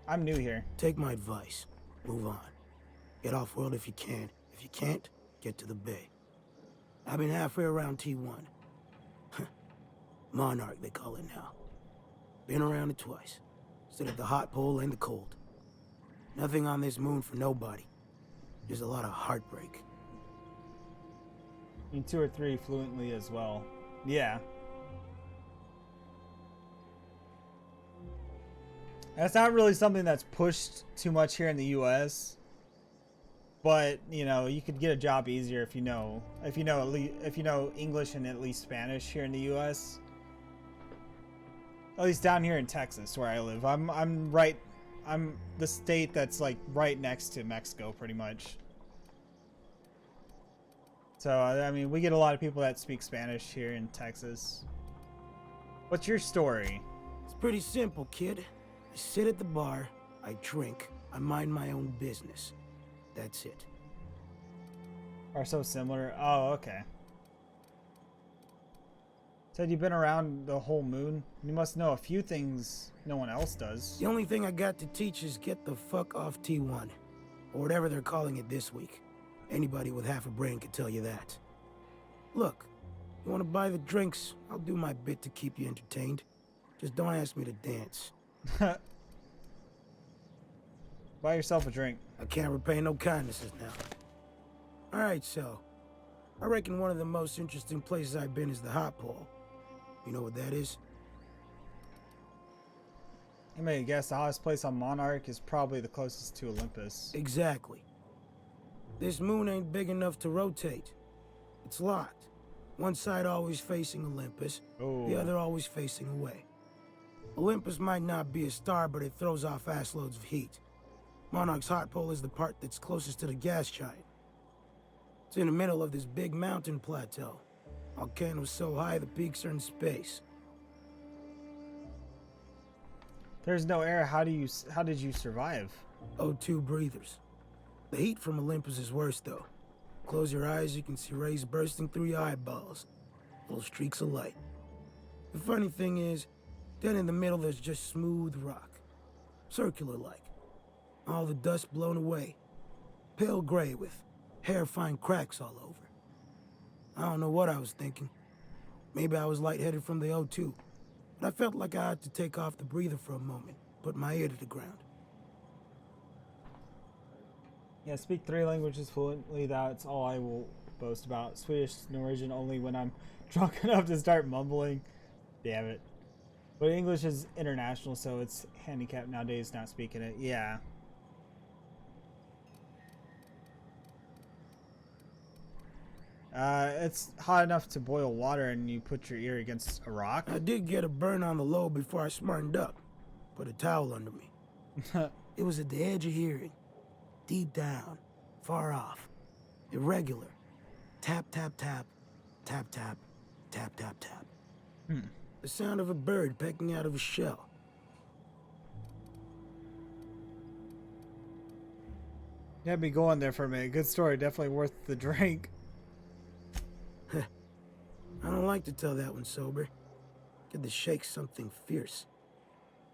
I'm new here. Take my advice. Move on. Get off-world if you can. If you can't, get to the bay. I've been halfway around T1. Monarch, they call it now. Been around it twice. Stood at the hot pole and the cold. Nothing on this moon for nobody. There's a lot of heartbreak. In 2 or 3 fluently as well. Yeah. That's not really something that's pushed too much here in the US. But you know, you could get a job easier if you know English and at least Spanish here in the U.S. At least down here in Texas, where I live. I'm the state that's like right next to Mexico, pretty much. So I mean, we get a lot of people that speak Spanish here in Texas. What's your story? It's pretty simple, kid. I sit at the bar, I drink, I mind my own business. That's it. Are so similar. Oh, okay. Said you've been around the whole moon. You must know a few things no one else does. The only thing I got to teach is get the fuck off T1. Or whatever they're calling it this week. Anybody with half a brain can tell you that. Look, you want to buy the drinks, I'll do my bit to keep you entertained. Just don't ask me to dance. Buy yourself a drink. I can't repay no kindnesses now. Alright, so. I reckon one of the most interesting places I've been is the Hot Pole. You know what that is? I may guess the hottest place on Monarch is probably the closest to Olympus. Exactly. This moon ain't big enough to rotate. It's locked. One side always facing Olympus, the other always facing away. Olympus might not be a star, but it throws off ass loads of heat. Monarch's hot pole is the part that's closest to the gas giant. It's in the middle of this big mountain plateau. Volcano's so high the peaks are in space. There's no air. How did you survive? O2 breathers. The heat from Olympus is worse though. Close your eyes, you can see rays bursting through your eyeballs. Little streaks of light. The funny thing is, then in the middle there's just smooth rock. Circular-like. All the dust blown away. Pale gray with hair-fine cracks all over. I don't know what I was thinking. Maybe I was lightheaded from the O2. But I felt like I had to take off the breather for a moment. Put my ear to the ground. Yeah, speak 3 languages fluently. That's all I will boast about. Swedish, Norwegian only when I'm drunk enough to start mumbling. Damn it. But English is international, so it's handicapped nowadays not speaking it. Yeah. It's hot enough to boil water and you put your ear against a rock. I did get a burn on the low before I smartened up. Put a towel under me. It was at the edge of hearing. Deep down. Far off. Irregular. Tap, tap, tap. Tap, tap. Tap, tap, tap. The sound of a bird pecking out of a shell. You had me going there for a minute. Good story. Definitely worth the drink. I don't like to tell that one sober. Get the shakes something fierce.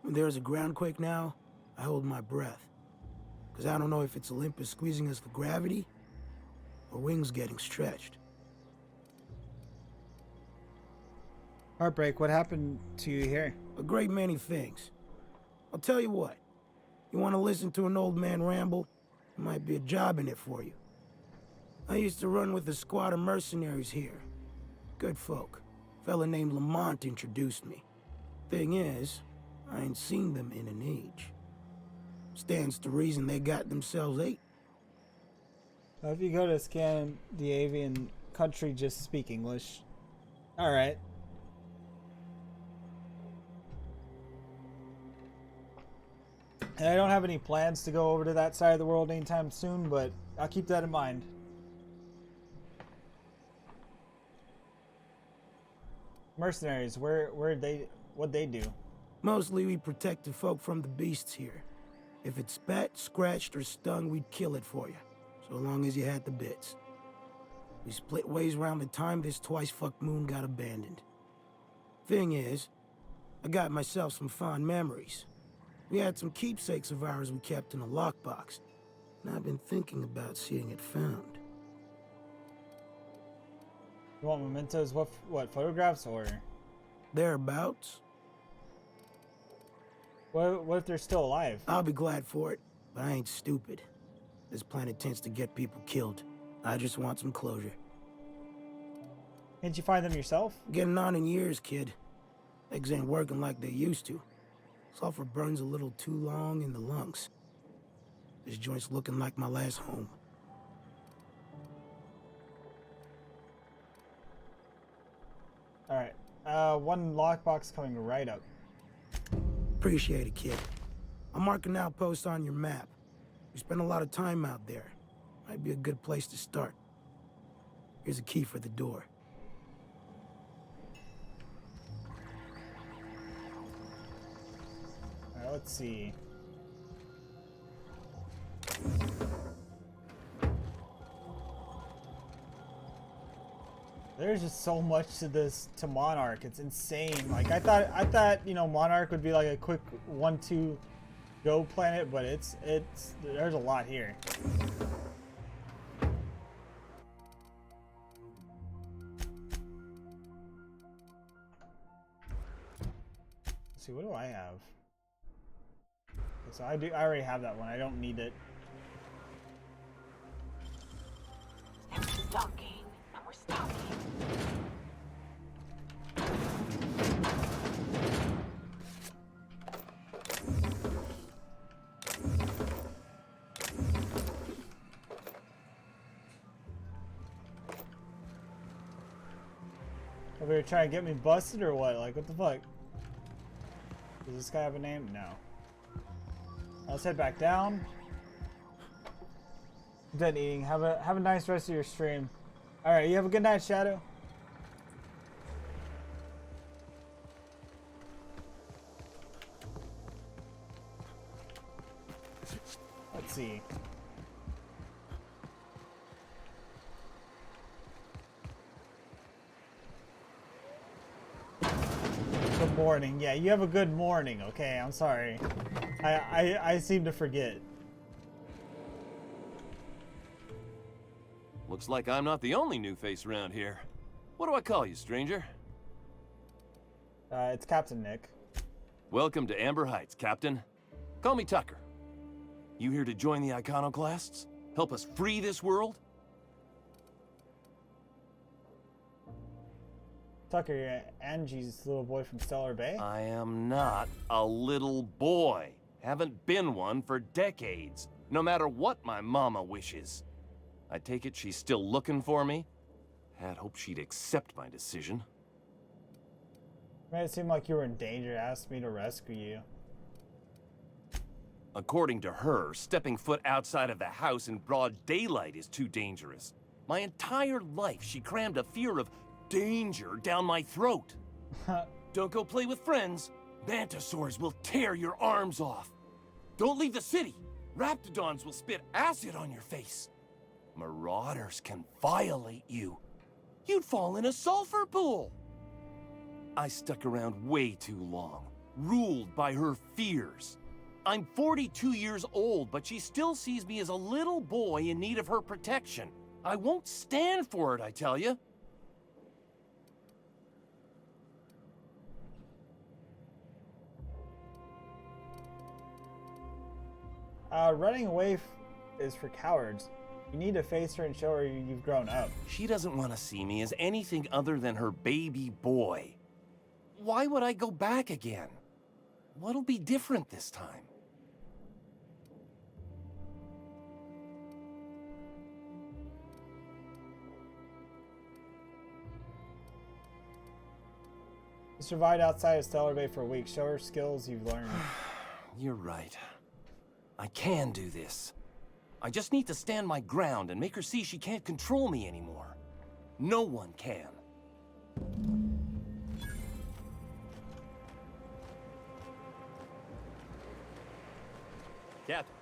When there's a groundquake now, I hold my breath. Because I don't know if it's Olympus squeezing us for gravity, or wings getting stretched. Heartbreak, what happened to you here? A great many things. I'll tell you what. You want to listen to an old man ramble? There might be a job in it for you. I used to run with a squad of mercenaries here. Good folk. Fella named Lamont introduced me. Thing is, I ain't seen them in an age. Stands to reason they got themselves ate. If you go to a Scandinavian country, just speak English. Alright. And I don't have any plans to go over to that side of the world anytime soon, but I'll keep that in mind. Mercenaries, what'd they do? Mostly we protected folk from the beasts here. If it spat, scratched, or stung, we'd kill it for you. So long as you had the bits. We split ways around the time this twice-fucked moon got abandoned. Thing is, I got myself some fond memories. We had some keepsakes of ours we kept in a lockbox, and I've been thinking about seeing it found. You want mementos? What photographs or? Thereabouts. What if they're still alive? I'll be glad for it, but I ain't stupid. This planet tends to get people killed. I just want some closure. Can't you find them yourself? Getting on in years, kid. Legs ain't working like they used to. Sulfur burns a little too long in the lungs. This joint's looking like my last home. Alright. One lockbox coming right up. Appreciate it, kid. I'm marking an outpost on your map. We spent a lot of time out there. Might be a good place to start. Here's a key for the door. Alright, let's see. There's just so much to this, to Monarch. It's insane. Like I thought, you know, Monarch would be like a quick 1-2 go planet, but it's there's a lot here. Let's see, what do I have? Okay, so I already have that one. I don't need it. And we're stalking. And we're stalking. Are they trying to get me busted or what? Like, what the fuck? Does this guy have a name? No. Let's head back down. Done eating. Have a nice rest of your stream. All right, you have a good night, Shadow. Let's see. Good morning. Yeah, you have a good morning. Okay, I'm sorry. I seem to forget. Looks like I'm not the only new face around here. What do I call you, stranger? It's Captain Nick. Welcome to Amber Heights, Captain. Call me Tucker. You here to join the Iconoclasts? Help us free this world? Tucker, you're Angie's little boy from Stellar Bay? I am not a little boy. Haven't been one for decades, no matter what my mama wishes. I take it she's still looking for me? Had hoped she'd accept my decision. Made it seem like you were in danger, asked me to rescue you. According to her, stepping foot outside of the house in broad daylight is too dangerous. My entire life, she crammed a fear of danger down my throat. Don't go play with friends. Mantisaurs will tear your arms off. Don't leave the city. Raptidons will spit acid on your face. Marauders can violate you. You'd fall in a sulfur pool. I stuck around way too long, ruled by her fears. I'm 42 years old, but she still sees me as a little boy in need of her protection. I won't stand for it, I tell you. Running away is for cowards. You need to face her and show her you've grown up. She doesn't want to see me as anything other than her baby boy. Why would I go back again? What'll be different this time? You survived outside of Stellar Bay for a week. Show her skills you've learned. You're right. I can do this. I just need to stand my ground and make her see she can't control me anymore. No one can. Captain.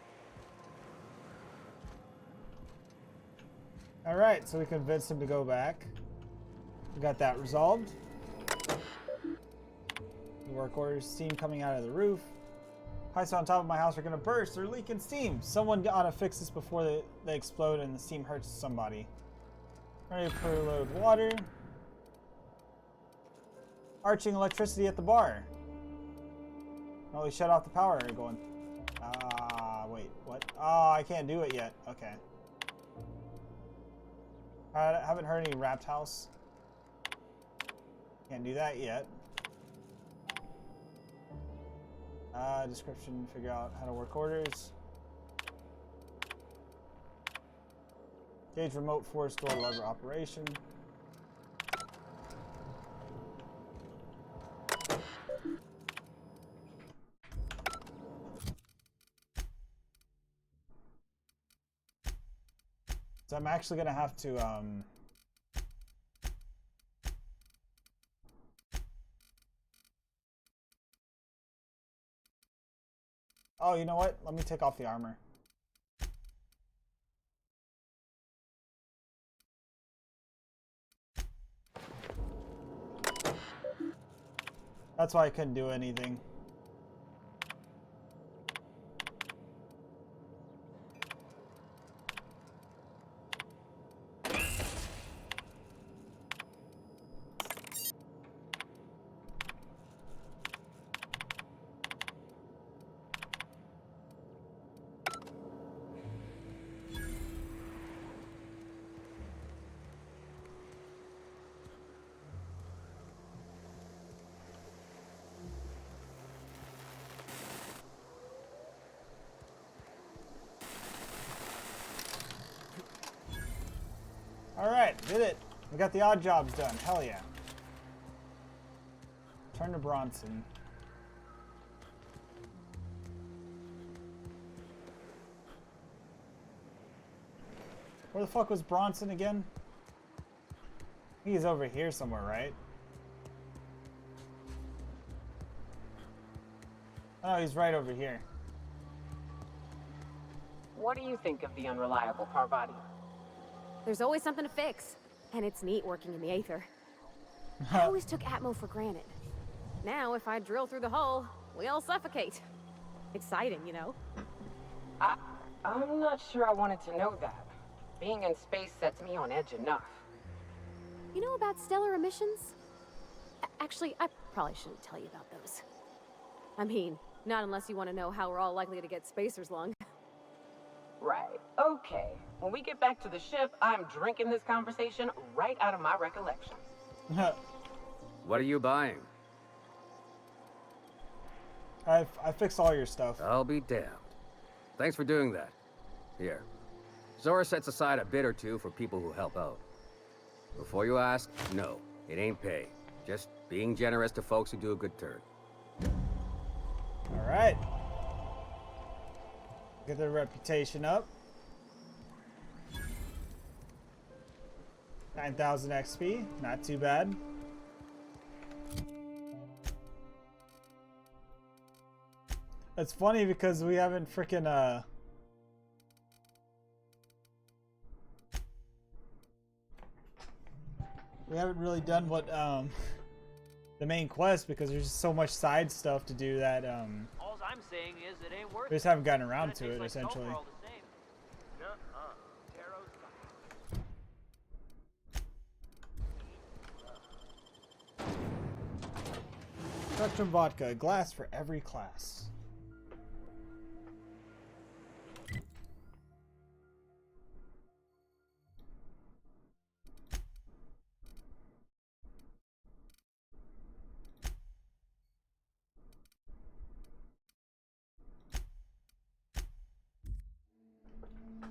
Alright, so we convinced him to go back. We got that resolved. The work orders, steam coming out of the roof. Pipes on top of my house are gonna burst. They're leaking steam. Someone gotta fix this before they explode and the steam hurts somebody. Ready to preload water. Arching electricity at the bar. Oh, we shut off the power going. Wait, what? Oh, I can't do it yet. Okay. I haven't heard any wrapped house. Can't do that yet. Description, figure out how to work orders. Gauge remote force door lever operation. So I'm actually gonna have to oh, you know what? Let me take off the armor. That's why I couldn't do anything. Alright, did it. We got the odd jobs done. Hell yeah. Turn to Bronson. Where the fuck was Bronson again? He's over here somewhere, right? Oh, he's right over here. What do you think of the unreliable Parvati? There's always something to fix, and it's neat working in the Aether. I always took Atmo for granted. Now, if I drill through the hull, we all suffocate. Exciting, you know? I'm not sure I wanted to know that. Being in space sets me on edge enough. You know about stellar emissions? Actually, I probably shouldn't tell you about those. I mean, not unless you want to know how we're all likely to get spacers lung. Right. Okay. When we get back to the ship, I'm drinking this conversation right out of my recollection. What are you buying? I fixed all your stuff. I'll be damned. Thanks for doing that. Here. Zora sets aside a bit or two for people who help out. Before you ask, no, it ain't pay. Just being generous to folks who do a good turn. Alright. Get their reputation up. 9,000 XP, not too bad. It's funny because we haven't freaking we haven't really done what the main quest because there's just so much side stuff to do that All I'm saying is it ain't worth we just haven't gotten around to it essentially. Spectrum vodka, a glass for every class.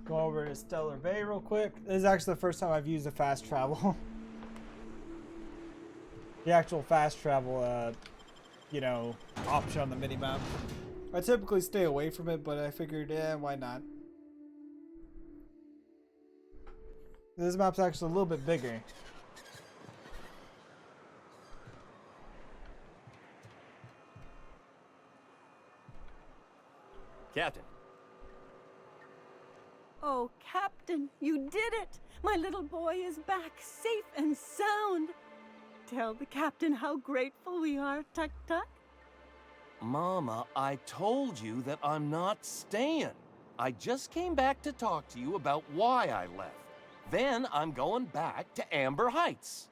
Go over to Stellar Bay real quick. This is actually the first time I've used a fast travel. The actual fast travel, you know, option on the minimap. I typically stay away from it, but I figured, why not? This map's actually a little bit bigger. Captain. Oh, Captain, you did it! My little boy is back, safe and sound. Tell the Captain how grateful we are, Tuk Tuk. Mama, I told you that I'm not staying. I just came back to talk to you about why I left. Then I'm going back to Amber Heights.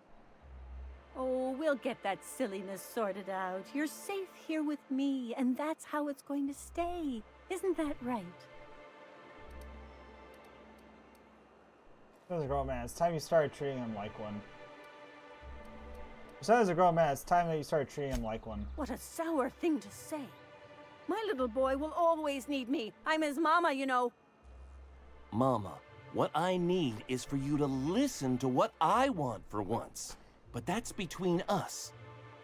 Oh, we'll get that silliness sorted out. You're safe here with me, and that's how it's going to stay. Isn't that right? As a grown man, it's time you started treating him like one. So as a grown man, it's time that you started treating him like one. What a sour thing to say. My little boy will always need me. I'm his mama, you know. Mama, what I need is for you to listen to what I want for once. But that's between us.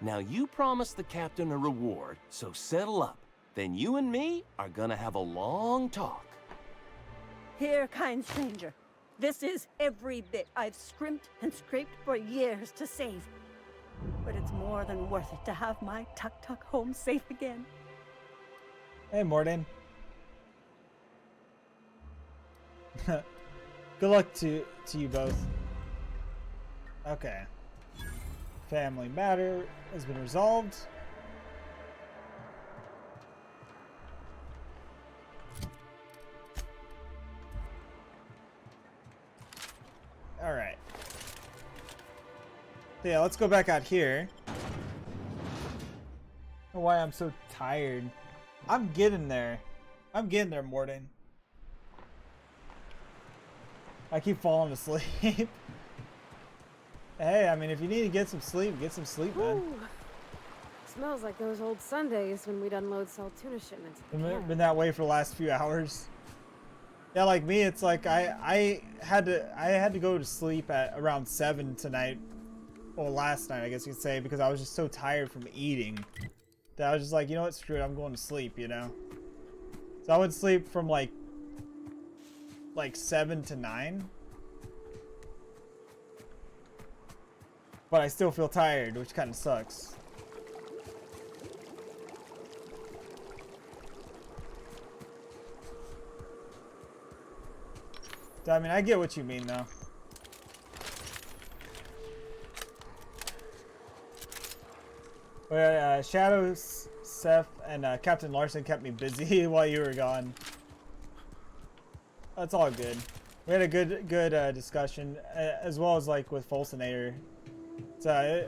Now you promised the Captain a reward, so settle up. Then you and me are gonna have a long talk. Here, kind stranger. This is every bit I've scrimped and scraped for years to save. But it's more than worth it to have my Tuk-Tuk home safe again. Hey, Morden. Good luck to you both. Okay. Family matter has been resolved. All right. So yeah, let's go back out here. I don't know why I'm so tired. I'm getting there. I'm getting there, Morden. I keep falling asleep. Hey, I mean, if you need to get some sleep, man. Ooh. Smells like those old Sundays when we'd unload salt tuna shipments. Been that way for the last few hours. Yeah, like me, it's like I had to go to sleep at around 7 tonight. Well, last night, I guess you could say, because I was just so tired from eating that I was just like, you know what, screw it, I'm going to sleep, you know. So I would sleep from like 7 to 9. But I still feel tired, which kind of sucks. So, I mean, I get what you mean, though. But Shadow, Seth, and Captain Larson kept me busy while you were gone. That's all good. We had a good discussion, as well as like with Fulcinator. So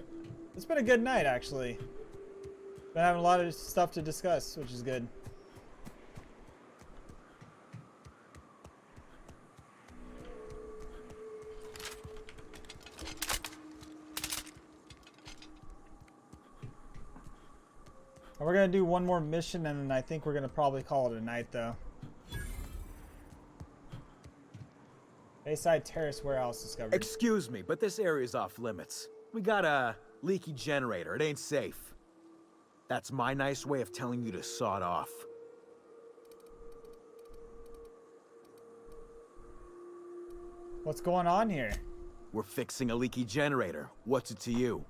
it's been a good night, actually. Been having a lot of stuff to discuss, which is good. We're gonna do one more mission, and then I think we're gonna probably call it a night, though. Bayside Terrace warehouse discovered. Excuse me, but this area's off limits. We got a leaky generator. It ain't safe. That's my nice way of telling you to sod off. What's going on here? We're fixing a leaky generator. What's it to you?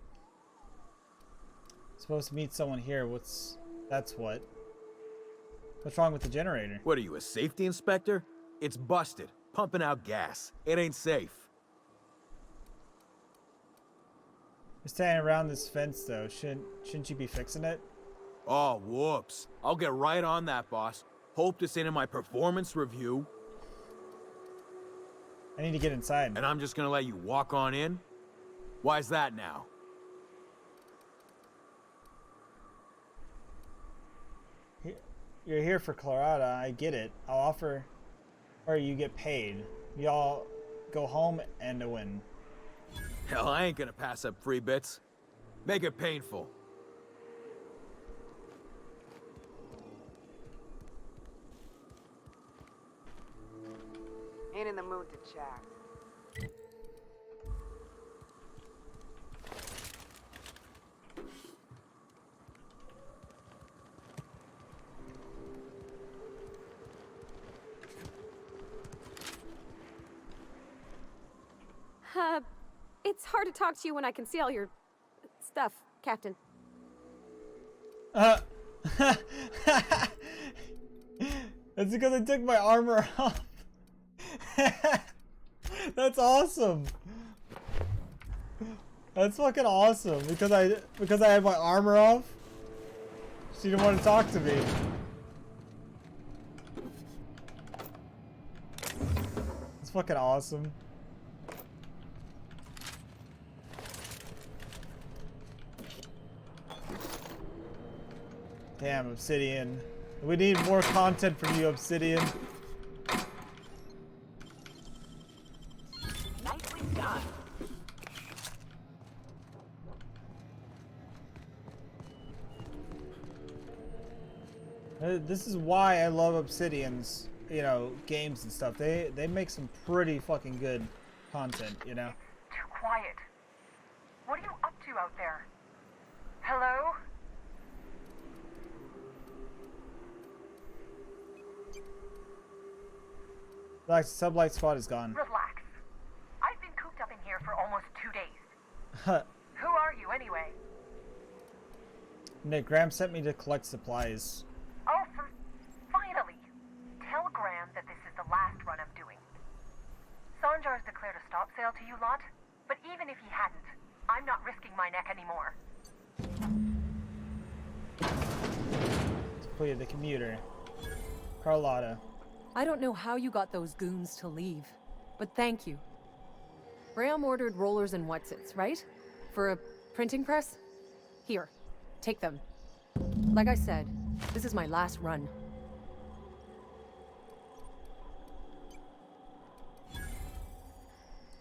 Supposed to meet someone here. That's what? What's wrong with the generator? What are you, a safety inspector? It's busted, pumping out gas. It ain't safe. You're standing around this fence, though. Shouldn't you be fixing it? Oh, whoops. I'll get right on that, boss. Hope this ain't in my performance review. I need to get inside. And I'm just gonna let you walk on in? Why's that now? You're here for Clarada, I get it. I'll offer, or you get paid. Y'all go home and a win. Hell, I ain't gonna pass up free bits. Make it painful. Ain't in the mood to chat. It's hard to talk to you when I can see all your stuff, Captain. That's because I took my armor off. That's awesome. That's fucking awesome. Because I had my armor off. She didn't want to talk to me. It's fucking awesome. Damn, Obsidian. We need more content from you, Obsidian. Nicely done. This is why I love Obsidian's, you know, games and stuff. They make some pretty fucking good content, you know. Too quiet. What are you up to out there? Hello? Like, Sublight Squad is gone. Relax. Who are you, anyway? Nick, Graham sent me to collect supplies. Oh, finally! Tell Graham that this is the last run I'm doing. Sanjar's declared a stop sale to you lot, but even if he hadn't, I'm not risking my neck anymore. Completed the commuter. Carlotta. I don't know how you got those goons to leave, but thank you. Graham ordered rollers and whatsits, right? For a printing press? Here, take them. Like I said, this is my last run.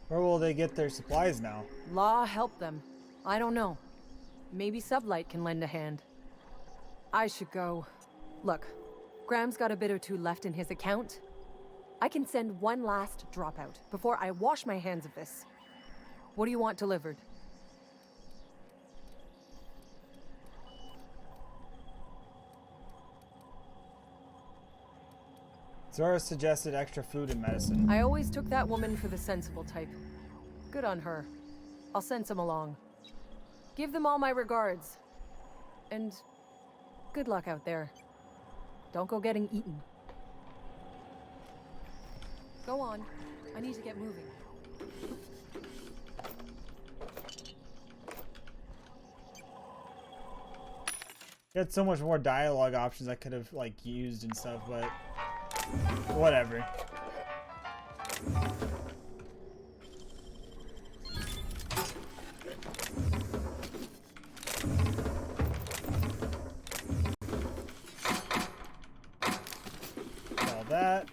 Where will they get their supplies now? Law help them. I don't know. Maybe Sublight can lend a hand. I should go. Look, Graham's got a bit or two left in his account. I can send one last dropout before I wash my hands of this. What do you want delivered? Zora suggested extra food and medicine. I always took that woman for the sensible type. Good on her. I'll send some along. Give them all my regards. And good luck out there. Don't go getting eaten. Go on. I need to get moving. You had so much more dialogue options I could have like used and stuff, but whatever. All that.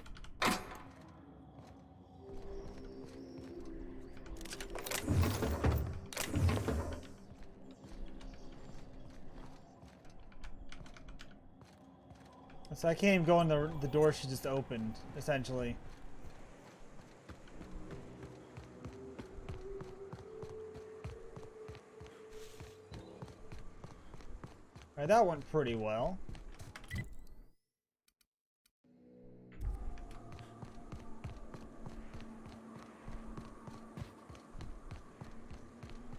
So I can't even go in the door she just opened, essentially. Alright, that went pretty well.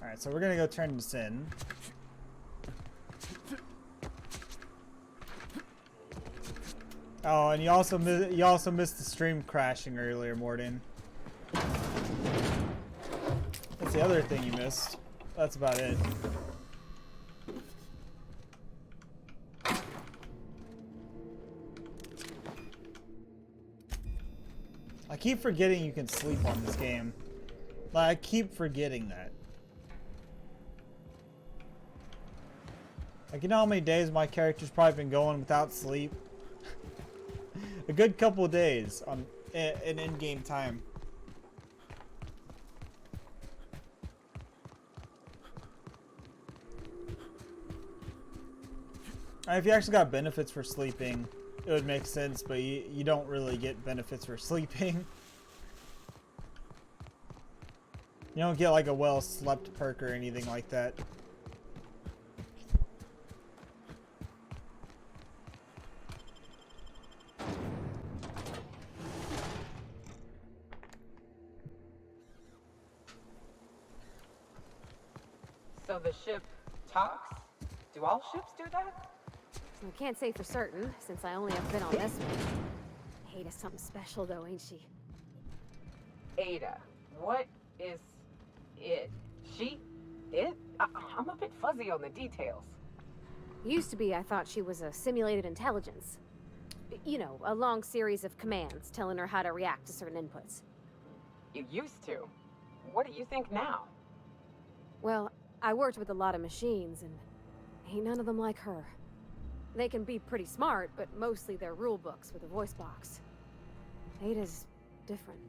Alright, so we're gonna go turn this in. Oh, and you also missed the stream crashing earlier, Morden. That's the other thing you missed. That's about it. I keep forgetting you can sleep on this game. Like, I keep forgetting that. Like, you know how many days my character's probably been going without sleep? A good couple of days on in in-game time. If you actually got benefits for sleeping, it would make sense, but you don't really get benefits for sleeping. You don't get like a well-slept perk or anything like that. So the ship talks? Do all ships do that? I can't say for certain, since I only have been on this one. Ada's something special though, ain't she? Ada. What is it? She? It? I'm a bit fuzzy on the details. Used to be, I thought she was a simulated intelligence. You know, a long series of commands telling her how to react to certain inputs. You used to. What do you think now? Well, I worked with a lot of machines, and ain't none of them like her. They can be pretty smart, but mostly they're rule books with a voice box. Ada's different.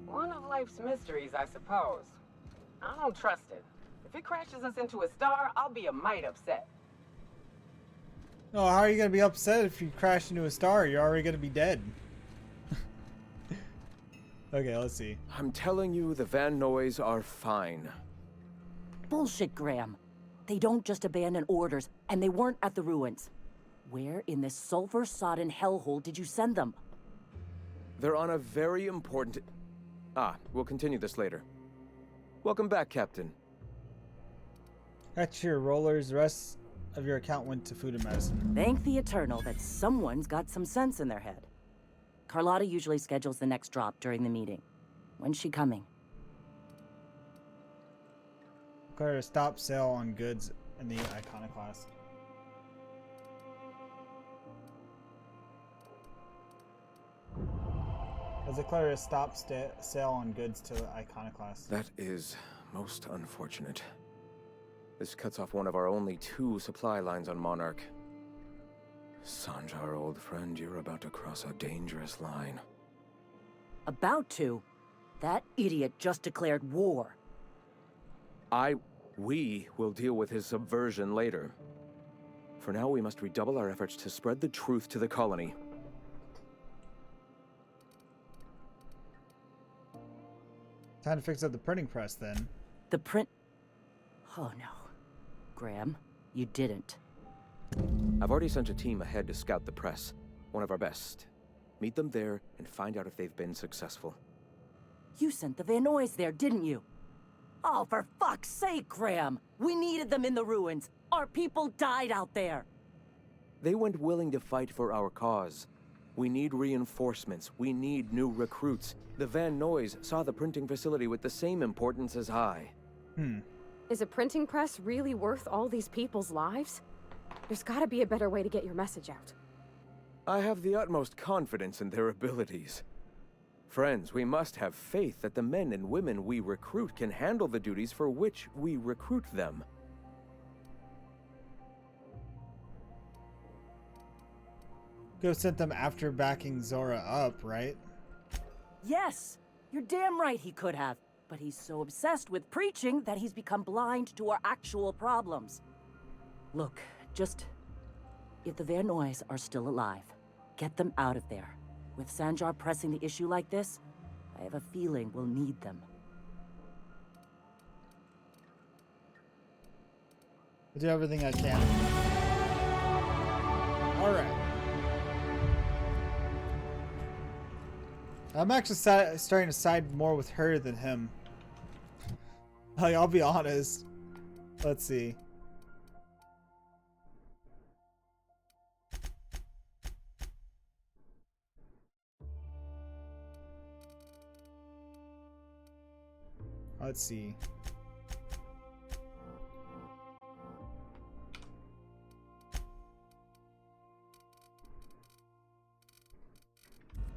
One of life's mysteries, I suppose. I don't trust it. If it crashes us into a star, I'll be a mite upset. No, how are you gonna be upset if you crash into a star? You're already gonna be dead. Okay, let's see. I'm telling you, the Van Noys are fine. Bullshit, Graham. They don't just abandon orders, and they weren't at the ruins. Where in this sulfur-sodden hellhole did you send them? They're on a very important... we'll continue this later. Welcome back, Captain. Back to your rollers. The rest of your account went to food and medicine. Thank the Eternal that someone's got some sense in their head. Carlotta usually schedules the next drop during the meeting. When's she coming? Declare a stop sale on goods in the Iconoclast. Has declared a stop sale on goods to Iconoclast. That is most unfortunate. This cuts off one of our only 2 supply lines on Monarch. Sanjar, old friend, you're about to cross a dangerous line. About to? That idiot just declared war. We will deal with his subversion later. For now, we must redouble our efforts to spread the truth to the colony. Time to fix up the printing press, then. The print... Oh no. Graham, you didn't. I've already sent a team ahead to scout the press. One of our best. Meet them there and find out if they've been successful. You sent the Van Noys there, didn't you? Oh, for fuck's sake, Graham! We needed them in the ruins. Our people died out there. They went willing to fight for our cause. We need reinforcements. We need new recruits. The Van Noys saw the printing facility with the same importance as I. Is a printing press really worth all these people's lives? There's gotta be a better way to get your message out. I have the utmost confidence in their abilities. Friends, we must have faith that the men and women we recruit can handle the duties for which we recruit them. Go sent them after backing Zora up, right? Yes! You're damn right he could have. But he's so obsessed with preaching that he's become blind to our actual problems. Look, just... If the Van Noys are still alive, get them out of there. With Sanjar pressing the issue like this, I have a feeling we'll need them. I'll do everything I can. Alright. I'm actually starting to side more with her than him. Like, I'll be honest. Let's see. Let's see.